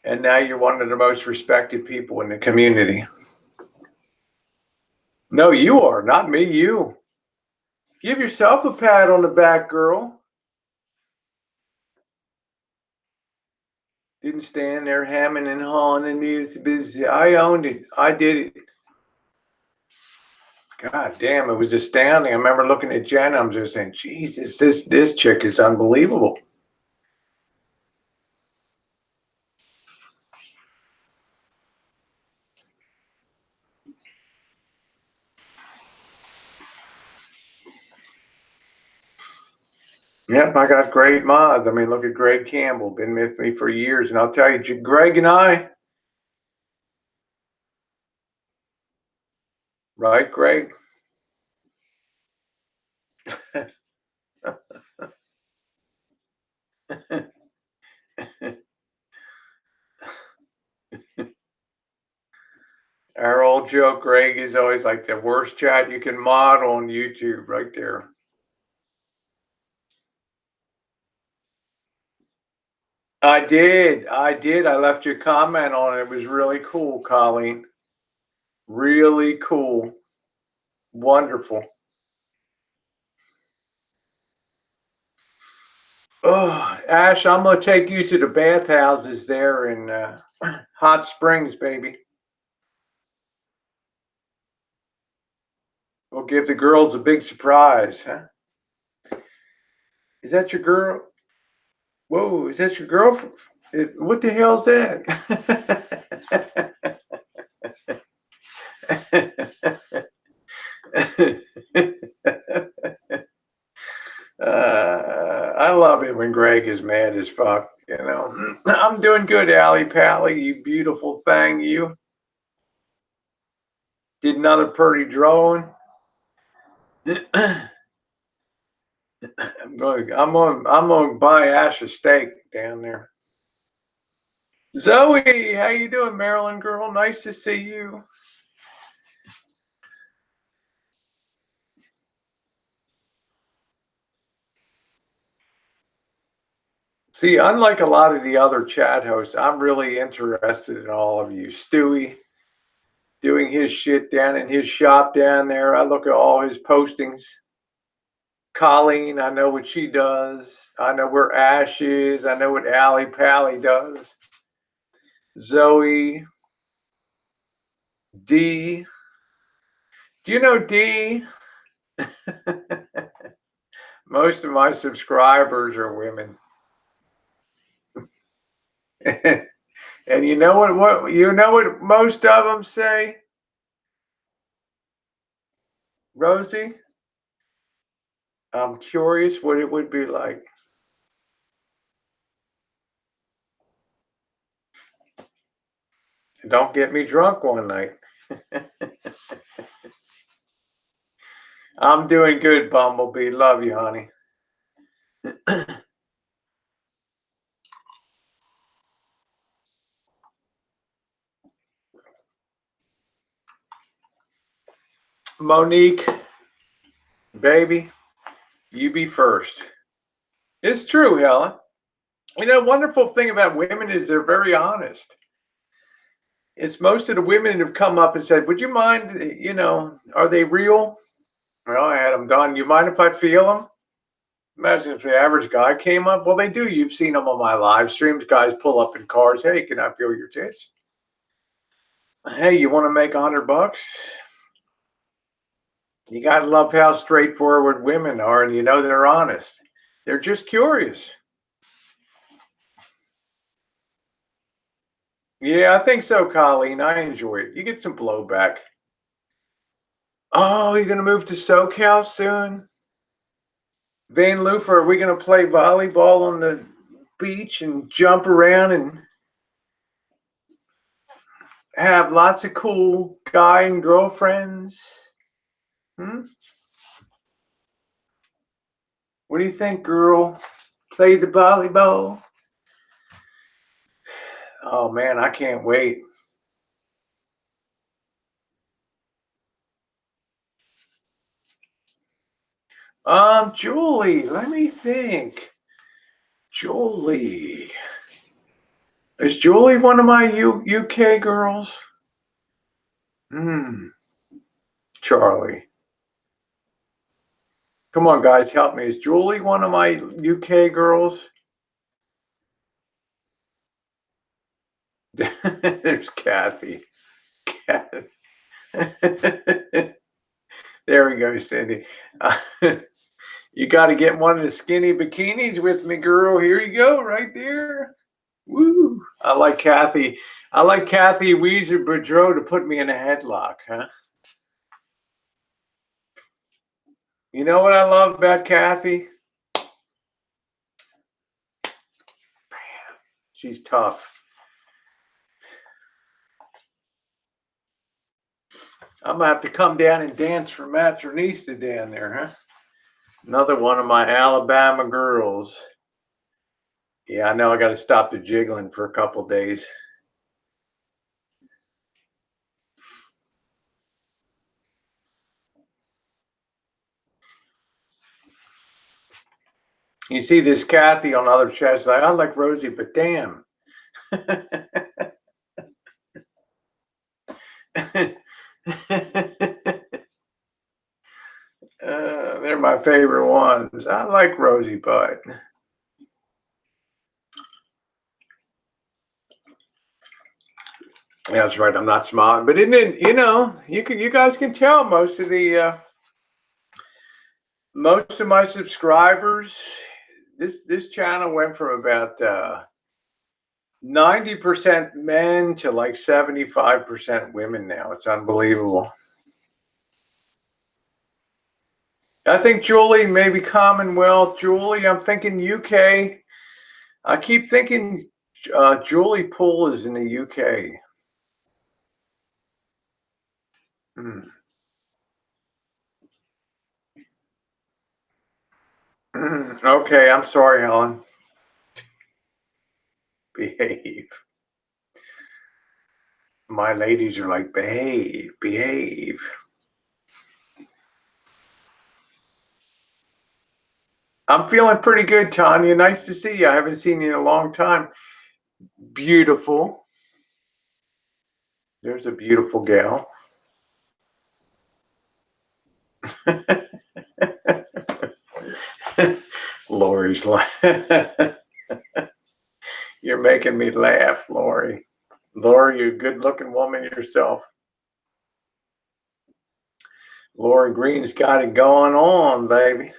And now you're one of the most respected people in the community. No, you are, not me, you. Give yourself a pat on the back, girl. Didn't stand there hemming and hawing and needed busy. I owned it. I did it. God damn, it was astounding. I remember looking at Jen. I'm just saying, Jesus, this chick is unbelievable. Yep, I got great mods. I mean, look at Greg Campbell, been with me for years. And I'll tell you, Greg and I, right, Greg? Our old joke, Greg, is always like the worst chat you can mod on YouTube, right there. I did. I left you a comment on it. It was really cool, Colleen. Really cool. Wonderful. Oh, Ash, I'm going to take you to the bathhouses there in Hot Springs, baby. We'll give the girls a big surprise, huh? Is that your girl? Whoa, is that your girlfriend? What the hell is that? I love it when Greg is mad as fuck. You know, I'm doing good, Allie Pally. You beautiful thing. You did another pretty drawing. I'm going to buy Ash a steak down there. Zoe, how you doing, Maryland girl? Nice to see you. See, unlike a lot of the other chat hosts, I'm really interested in all of you. Stewie doing his shit down in his shop down there. I look at all his postings. Colleen, I know what she does. I know where Ash is. I know what Allie Pally does. Zoe. D. Do you know D? Most of my subscribers are women. And you know what most of them say? Rosie, I'm curious what it would be like. Don't get me drunk one night. I'm doing good, Bumblebee. Love you, honey. Monique, baby, you be first. It's true, Helen. You know, wonderful thing about women is they're very honest. It's most of the women have come up and said, would you mind, you know, are they real? Well, I had them done. You mind if I feel them? Imagine if the average guy came up. Well, they do. You've seen them on my live streams. Guys pull up in cars. Hey, can I feel your tits? Hey, you want to make $100? You got to love how straightforward women are, and you know they're honest. They're just curious. Yeah, I think so, Colleen. I enjoy it. You get some blowback. Oh, you're going to move to SoCal soon? Van Loofer, are we going to play volleyball on the beach and jump around and have lots of cool guy and girlfriends? What do you think, girl? Play the volleyball? Oh, man, I can't wait. Julie, let me think. Julie. Is Julie one of my UK girls? Charlie. Come on, guys, help me. Is Julie one of my UK girls? There's Kathy. There we go, Cindy. You got to get one of the skinny bikinis with me, girl. Here you go, right there. Woo! I like Kathy. I like Kathy Weezer Boudreau to put me in a headlock, huh? You know what I love about Kathy? She's tough. I'm gonna have to come down and dance for Matronista down there, huh? Another one of my Alabama girls. Yeah, I know I got to stop the jiggling for a couple days. You see this Kathy on other chats, like, I like Rosie, but damn. They're my favorite ones. I like Rosie, but yeah, that's right. I'm not smiling, but isn't it? You guys can tell most of my subscribers. This channel went from about 90% men to like 75% women now. It's unbelievable. I think Julie, maybe Commonwealth. Julie, I'm thinking UK. I keep thinking Julie Poole is in the UK. Okay, I'm sorry, Helen. Behave. My ladies are like, behave, behave. I'm feeling pretty good, Tanya. Nice to see you. I haven't seen you in a long time. Beautiful. There's a beautiful gal. Lori's laughing. You're making me laugh, Lori. Lori, you're a good-looking woman yourself. Lori Green's got it going on, baby.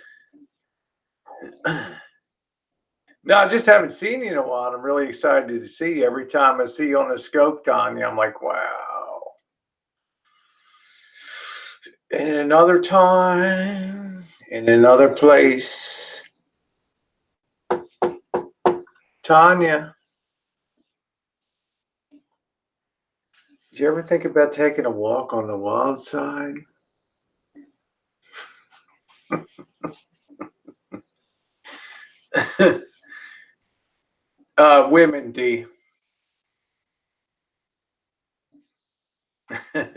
No, I just haven't seen you in a while. I'm really excited to see you. Every time I see you on the scope, Tanya, I'm like, wow. In another time, in another place. Tanya, did you ever think about taking a walk on the wild side? Women, D.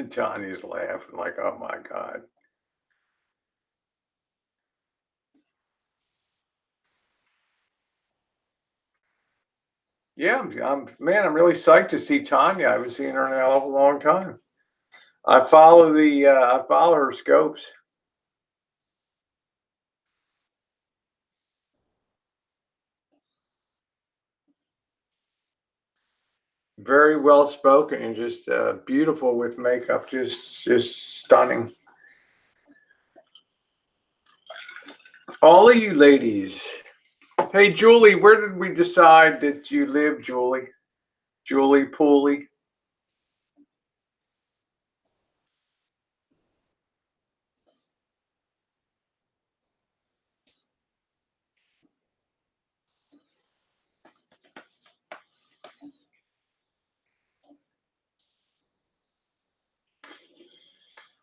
Tanya's laughing like, oh my God. Yeah, I'm really psyched to see Tanya. I haven't seen her in a hell of a long time. I follow her scopes. Very well spoken and just beautiful with makeup, just stunning. All of you ladies. Hey, Julie, where did we decide that you live, Julie? Julie Pooley.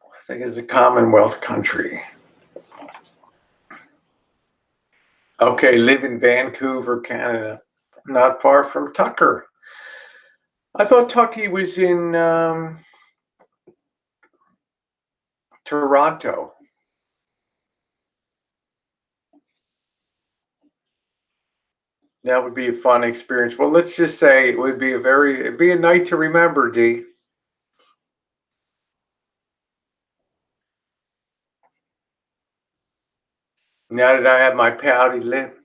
I think it's a Commonwealth country. Okay, live in Vancouver, Canada, not far from Tucker. I thought Tucky was in Toronto. That would be a fun experience. Well, let's just say it'd be a night to remember, D. Now that I have my pouty lip.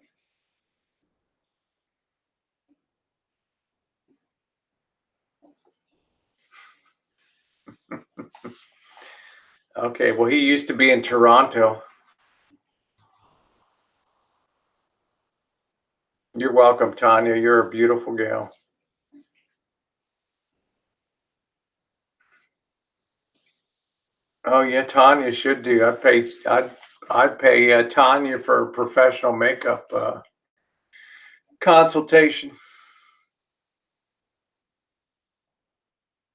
Okay, well, he used to be in Toronto. You're welcome, Tanya. You're a beautiful gal. Oh yeah, Tanya should do. I'd pay Tanya for a professional makeup consultation.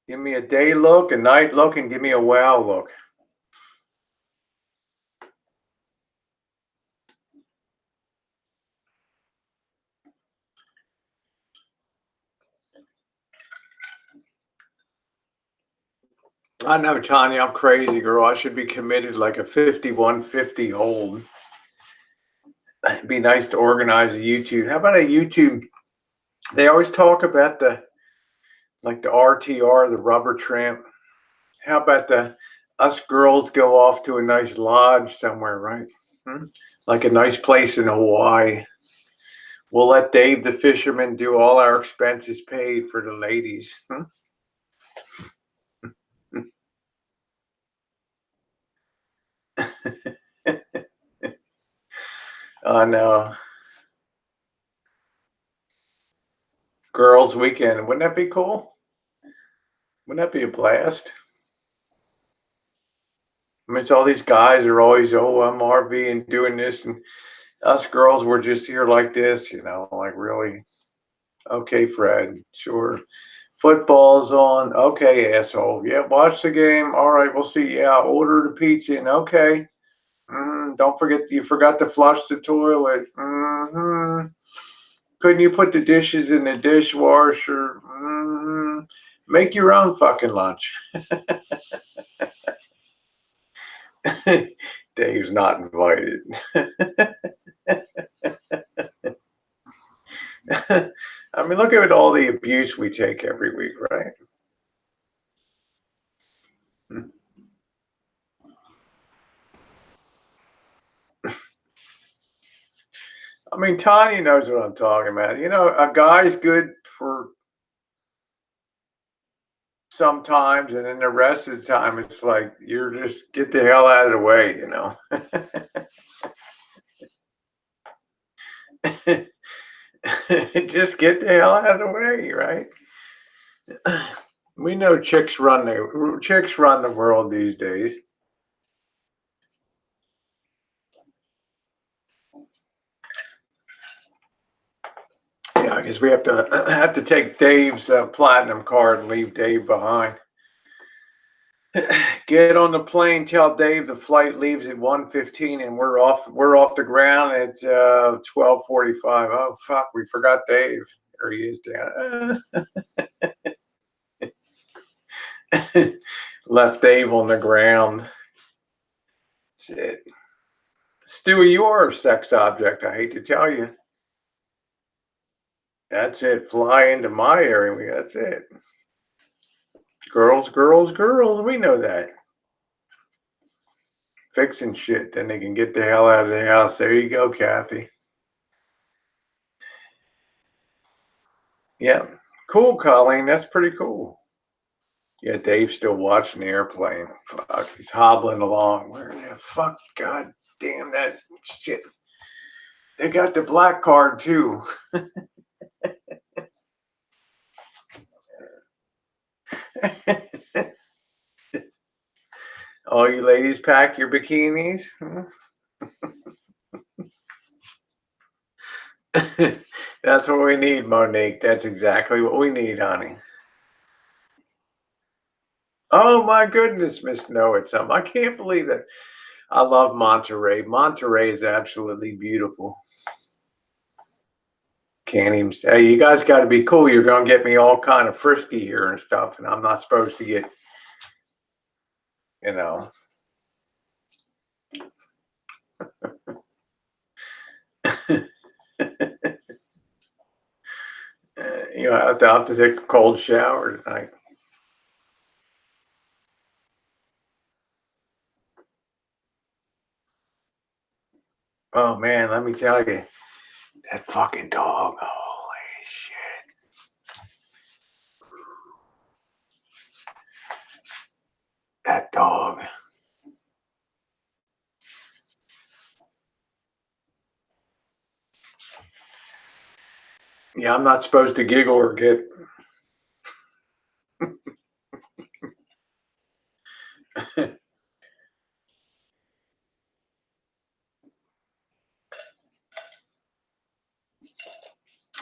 Give me a day look, a night look, and give me a wow look. I know, Tanya, I'm crazy, girl. I should be committed like a 5150 old. It'd be nice to organize a YouTube. How about a YouTube? They always talk about the RTR, the rubber tramp. How about us girls go off to a nice lodge somewhere, right? Hmm? Like a nice place in Hawaii. We'll let Dave the fisherman do all our expenses paid for the ladies. Hmm? I know. Girls' weekend. Wouldn't that be cool? Wouldn't that be a blast? I mean, it's all these guys are always, oh, I'm RV doing this, and us girls were just here like this, like really. Okay, Fred, sure. Football's on. Okay, asshole. Yeah, watch the game. All right, we'll see. Yeah, order the pizza. And okay. Don't forget, you forgot to flush the toilet. Couldn't you put the dishes in the dishwasher? Make your own fucking lunch. Dave's not invited. I mean, look at all the abuse we take every week, right? I mean, Tanya knows what I'm talking about. A guy's good for sometimes, and then the rest of the time, it's like you're just get the hell out of the way. Just get the hell out of the way, right? We know chicks run the world these days. Yeah, I guess we have to take Dave's platinum card and leave Dave behind. Get on the plane. Tell Dave the flight leaves at 1:15, and we're off. We're off the ground at 12:45. Oh fuck, we forgot Dave. There he is down. Left Dave on the ground. That's it. Stewie, you are a sex object. I hate to tell you. That's it. Fly into my area. That's it. Girls, girls, girls. We know that. Fixing shit. Then they can get the hell out of the house. There you go, Kathy. Yeah. Cool, Colleen. That's pretty cool. Yeah, Dave's still watching the airplane. Fuck. He's hobbling along. Where the fuck? God damn that shit. They got the black card too. All you ladies pack your bikinis. That's what we need, Monique. That's exactly what we need, honey. Oh my goodness, Miss Know It Some. I can't believe it. I love Monterey. Monterey is absolutely beautiful. Can't even say. You guys got to be cool. You're going to get me all kind of frisky here and stuff, and I'm not supposed to get, you know. You know, I'll have to take a cold shower tonight. Oh man, let me tell you, that fucking dog. Holy shit. That dog. Yeah, I'm not supposed to giggle or get.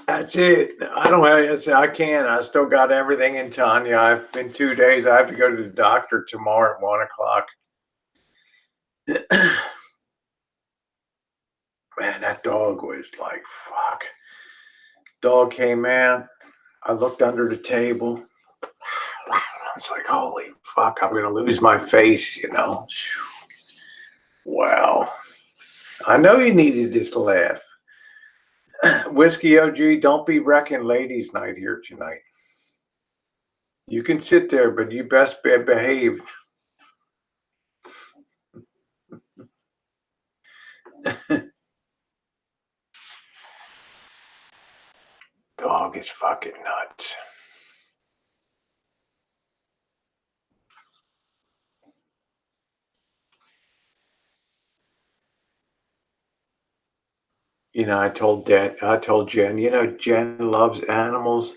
That's it. I don't have. I can't. I still got everything in Tanya. I've been 2 days. I have to go to the doctor tomorrow at 1 o'clock. Man, that dog was like, fuck. Dog came out. I looked under the table. I was like, holy fuck, I'm going to lose my face, you know. Wow. I know you needed this laugh. Whiskey OG, don't be wrecking ladies' night here tonight. You can sit there, but you best be behaved. Dog is fucking nuts. You know, I told Jen, you know, Jen loves animals.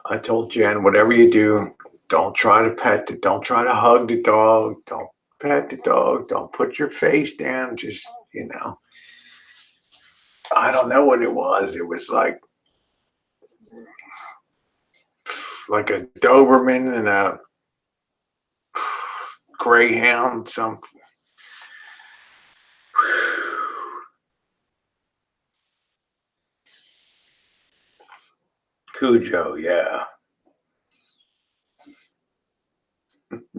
I told Jen, whatever you do, don't try to pet it. Don't try to hug the dog. Don't pet the dog. Don't put your face down. Just, you know, I don't know what it was. It was like a Doberman and a Greyhound, some Cujo, yeah.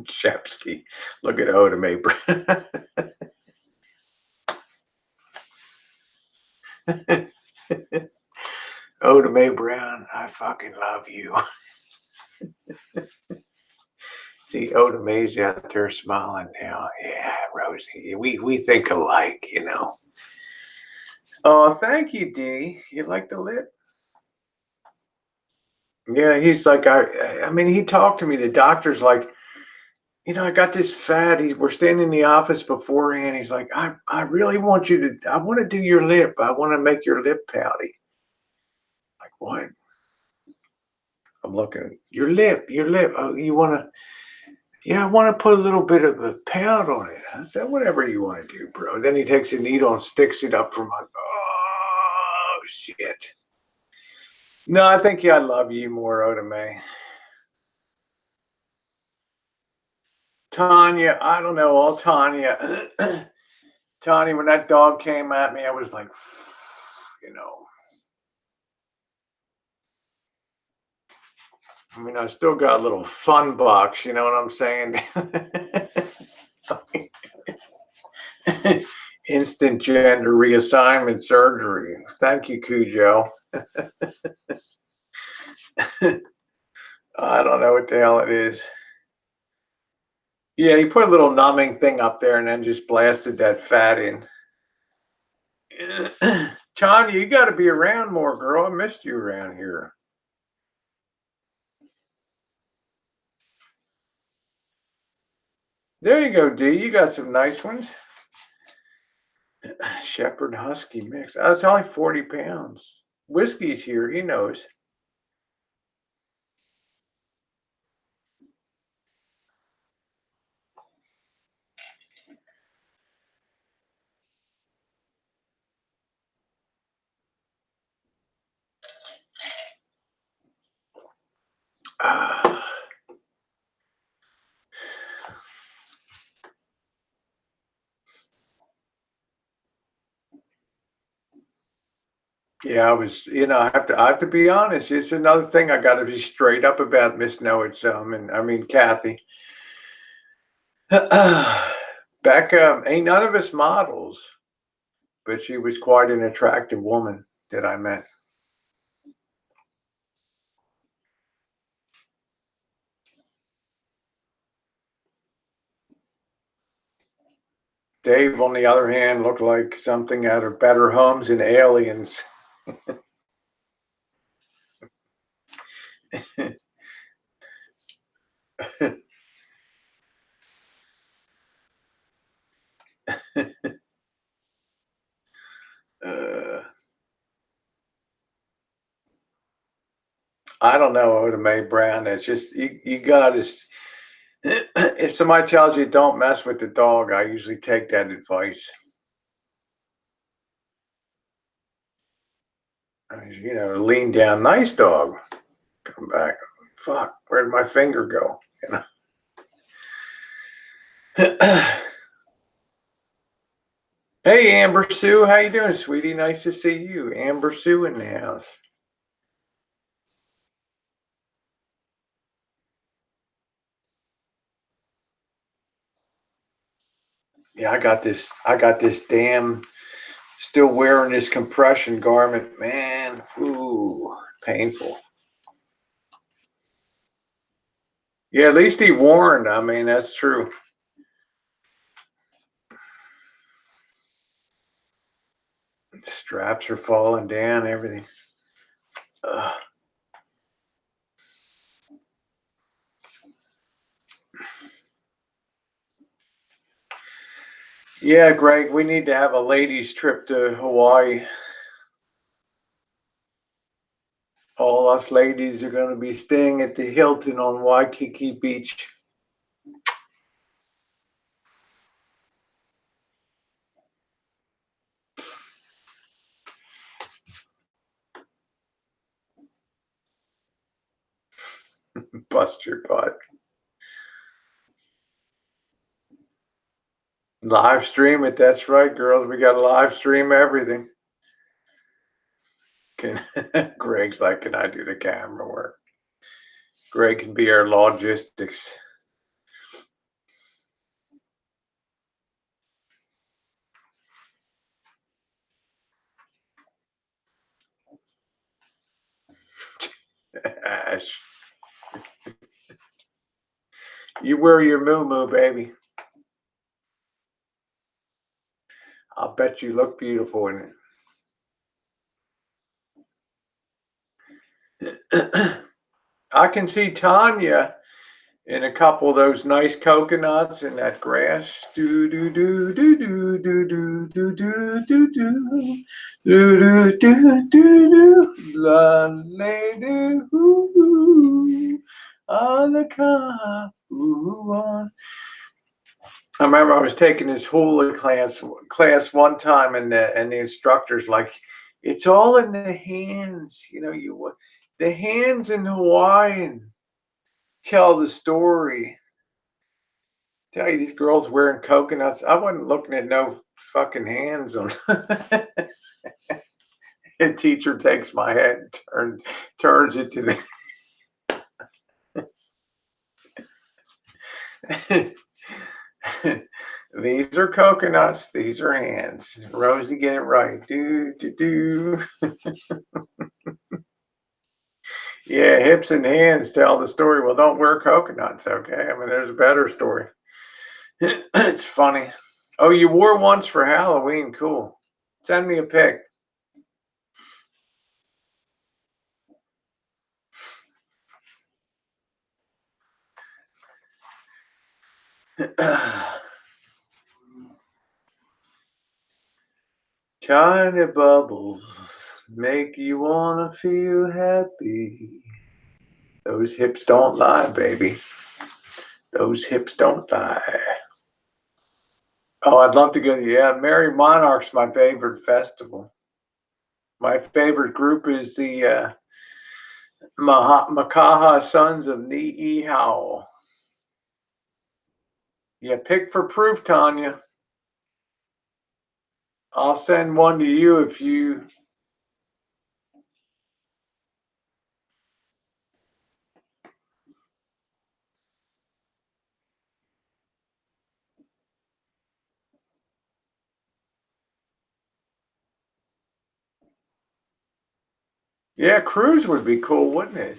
Shepsky. Look at Oda Mae Brown. Oda Mae Brown, I fucking love you. See, Oda Mae's out there smiling now. Yeah, Rosie, we think alike, you know. Oh, thank you, D. You like the lip? Yeah, he's like, I mean, he talked to me. The doctor's like, you know, I got this fat. We're standing in the office beforehand. He's like, I really want you to, I want to do your lip. I want to make your lip pouty. Like, what? I'm looking, your lip. Oh, you want to, yeah, I want to put a little bit of a pout on it. I said, whatever you want to do, bro. Then he takes a needle and sticks it up for my, oh, shit. No, I think I love you more, Oda Mae. Tanya, I don't know, all Tanya. Tanya, when that dog came at me, I was like, you know. I mean, I still got a little fun box, you know what I'm saying? Instant gender reassignment surgery. Thank you, Cujo. I don't know what the hell it is. Yeah, he put a little numbing thing up there and then just blasted that fat in. Tanya, you got to be around more, girl. I missed you around here. There you go, D. You got some nice ones. Shepherd Husky mix. That's only 40 pounds. Whiskey's here. He knows. Yeah, I was, you know, I have to be honest. It's another thing I got to be straight up about Miss Know It Some, and I mean Kathy. Back ain't none of us models, but she was quite an attractive woman that I met. Dave, on the other hand, looked like something out of Better Homes and Aliens. I don't know, Oda Mae Brown. It's just you got to. If somebody tells you don't mess with the dog, I usually take that advice. You know, lean down, nice dog. Come back. Fuck, where'd my finger go? You know. Hey, Amber Sue, how you doing, sweetie? Nice to see you. Amber Sue in the house. Yeah, I got this damn, still wearing this compression garment, man. Ooh, painful. Yeah, at least he warned. I mean, that's true. Straps are falling down, everything. Ugh. Yeah, Greg, we need to have a ladies' trip to Hawaii. All us ladies are going to be staying at the Hilton on Waikiki Beach. Bust your butt. Live stream it. That's right, girls. We got to live stream everything. Greg's like, can I do the camera work? Greg can be our logistics. Ash. You wear your moo-moo, baby. I'll bet you look beautiful in it. I can see Tanya in a couple of those nice coconuts in that grass. Do do do do do do do do do do do do do do do la lady on the car. I remember I was taking this hula class one time, and the instructor's like, "It's all in the hands, you know. The hands in Hawaiian tell the story." Tell you these girls wearing coconuts. I wasn't looking at no fucking hands on. The teacher takes my head, turns it to the. These are coconuts. These are hands. Rosie, get it right. Do do do. Yeah, hips and hands tell the story. Well, don't wear coconuts, okay? I mean, there's a better story. It's funny. Oh, you wore once for Halloween. Cool. Send me a pic. Tiny bubbles make you want to feel happy. Those hips don't lie, baby. Those hips don't lie. Oh, I'd love to go. Yeah, Merry Monarch's my favorite festival. My favorite group is the Makaha Sons of Ni'i Hao. Yeah, pick for proof, Tanya. I'll send one to you if you. Yeah, cruise would be cool, wouldn't it?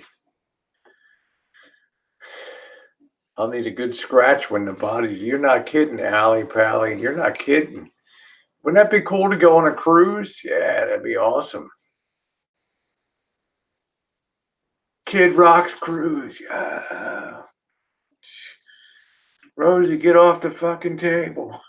I'll need a good scratch when the body. You're not kidding, Allie Pally. You're not kidding. Wouldn't that be cool to go on a cruise? Yeah, that'd be awesome. Kid Rock's cruise. Yeah. Rosie, get off the fucking table.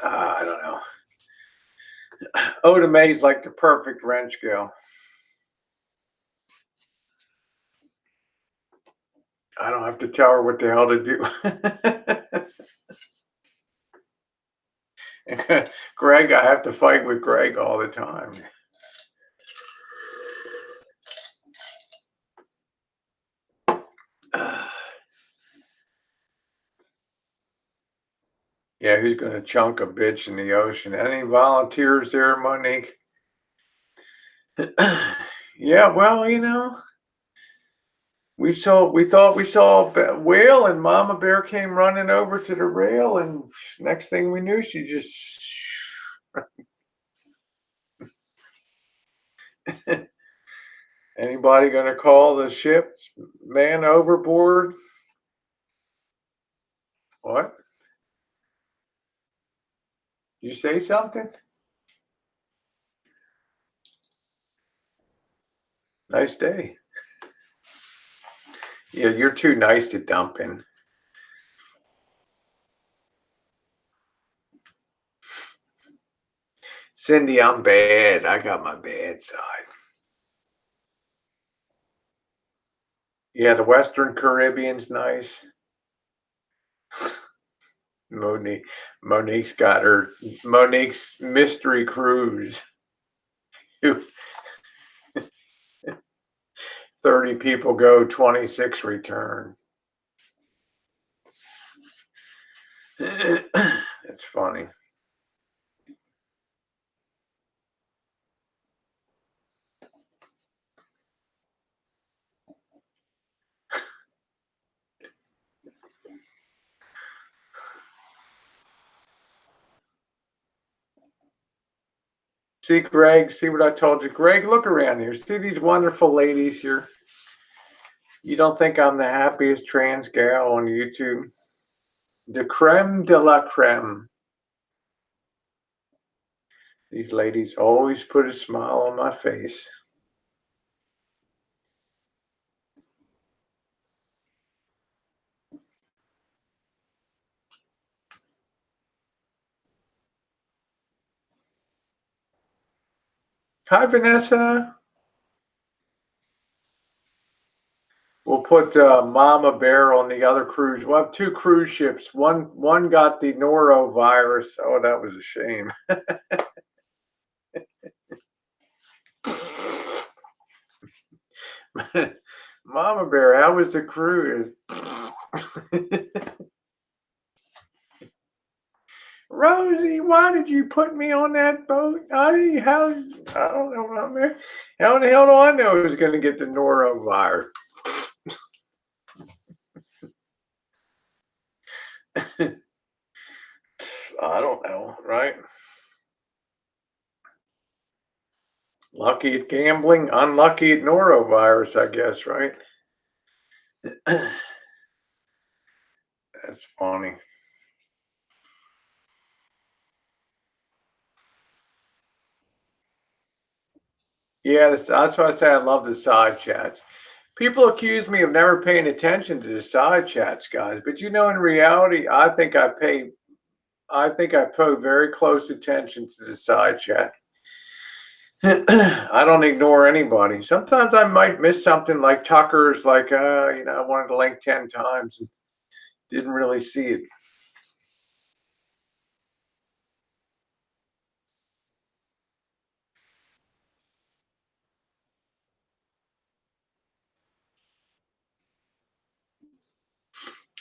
I don't know. Oda Mae's like the perfect wrench girl. I don't have to tell her what the hell to do. Greg, I have to fight with Greg all the time. Yeah, who's going to chunk a bitch in the ocean? Any volunteers there, Monique? Yeah, well, you know, we thought we saw a whale, and Mama Bear came running over to the rail, and next thing we knew, she just. Anybody going to call the ship's man overboard? What? You say something? Nice day. Yeah, you're too nice to dump in. Cindy, I'm bad. I got my bad side. Yeah, the Western Caribbean's nice. Monique's got her Monique's mystery cruise. 30 people go, 26 return. It's funny. See, Greg, see what I told you? Greg, look around here. See these wonderful ladies here? You don't think I'm the happiest trans gal on YouTube? The creme de la creme. These ladies always put a smile on my face. Hi, Vanessa. We'll put Mama Bear on the other cruise. We'll have 2 cruise ships. One got the norovirus. Oh, that was a shame. Mama Bear, how was the cruise? Rosie, why did you put me on that boat? I don't know, Mama Bear. How the hell do I know it was going to get the norovirus? I don't know, right? Lucky at gambling, unlucky at norovirus, I guess, right? That's funny. Yeah, that's why I say I love the side chats. People accuse me of never paying attention to the side chats, guys, but you know, in reality, I think I pay very close attention to the side chat. I don't ignore anybody. Sometimes I might miss something like Tucker's, like, you know, I wanted to link 10 times and didn't really see it.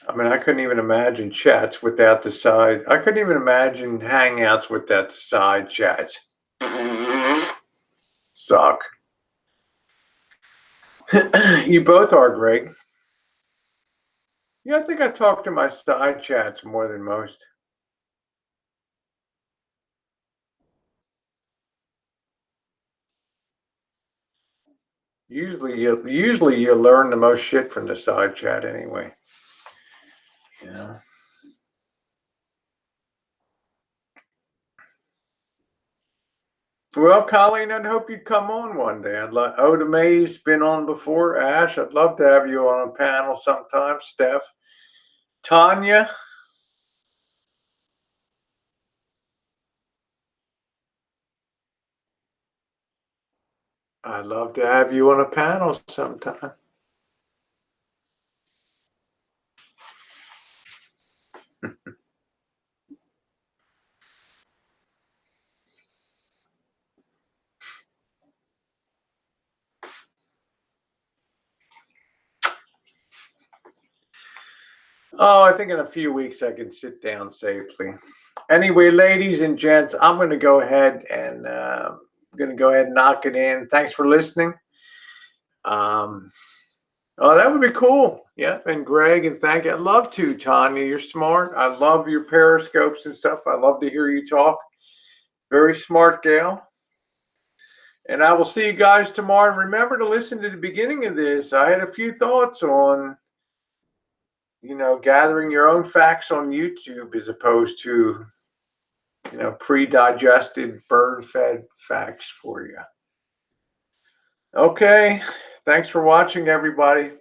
I mean, I couldn't even imagine chats without the side. I couldn't even imagine hangouts without the side chats. Suck. You both are, Greg. Yeah, I think I talk to my side chats more than most. Usually you learn the most shit from the side chat anyway. Yeah. Well, Colleen, I'd hope you'd come on one day. I'd love. Oda Mae's been on before. Ash, I'd love to have you on a panel sometime. Steph, Tanya. I'd love to have you on a panel sometime. Oh, I think in a few weeks I can sit down safely. Anyway, ladies and gents, I'm going to go ahead and knock it in. Thanks for listening. Oh, that would be cool. Yeah, and Greg, and thank you. I'd love to, Tanya. You're smart. I love your periscopes and stuff. I love to hear you talk. Very smart gal. And I will see you guys tomorrow. Remember to listen to the beginning of this. I had a few thoughts on, gathering your own facts on YouTube as opposed to, pre-digested, burn-fed facts for you. Okay. Thanks for watching, everybody.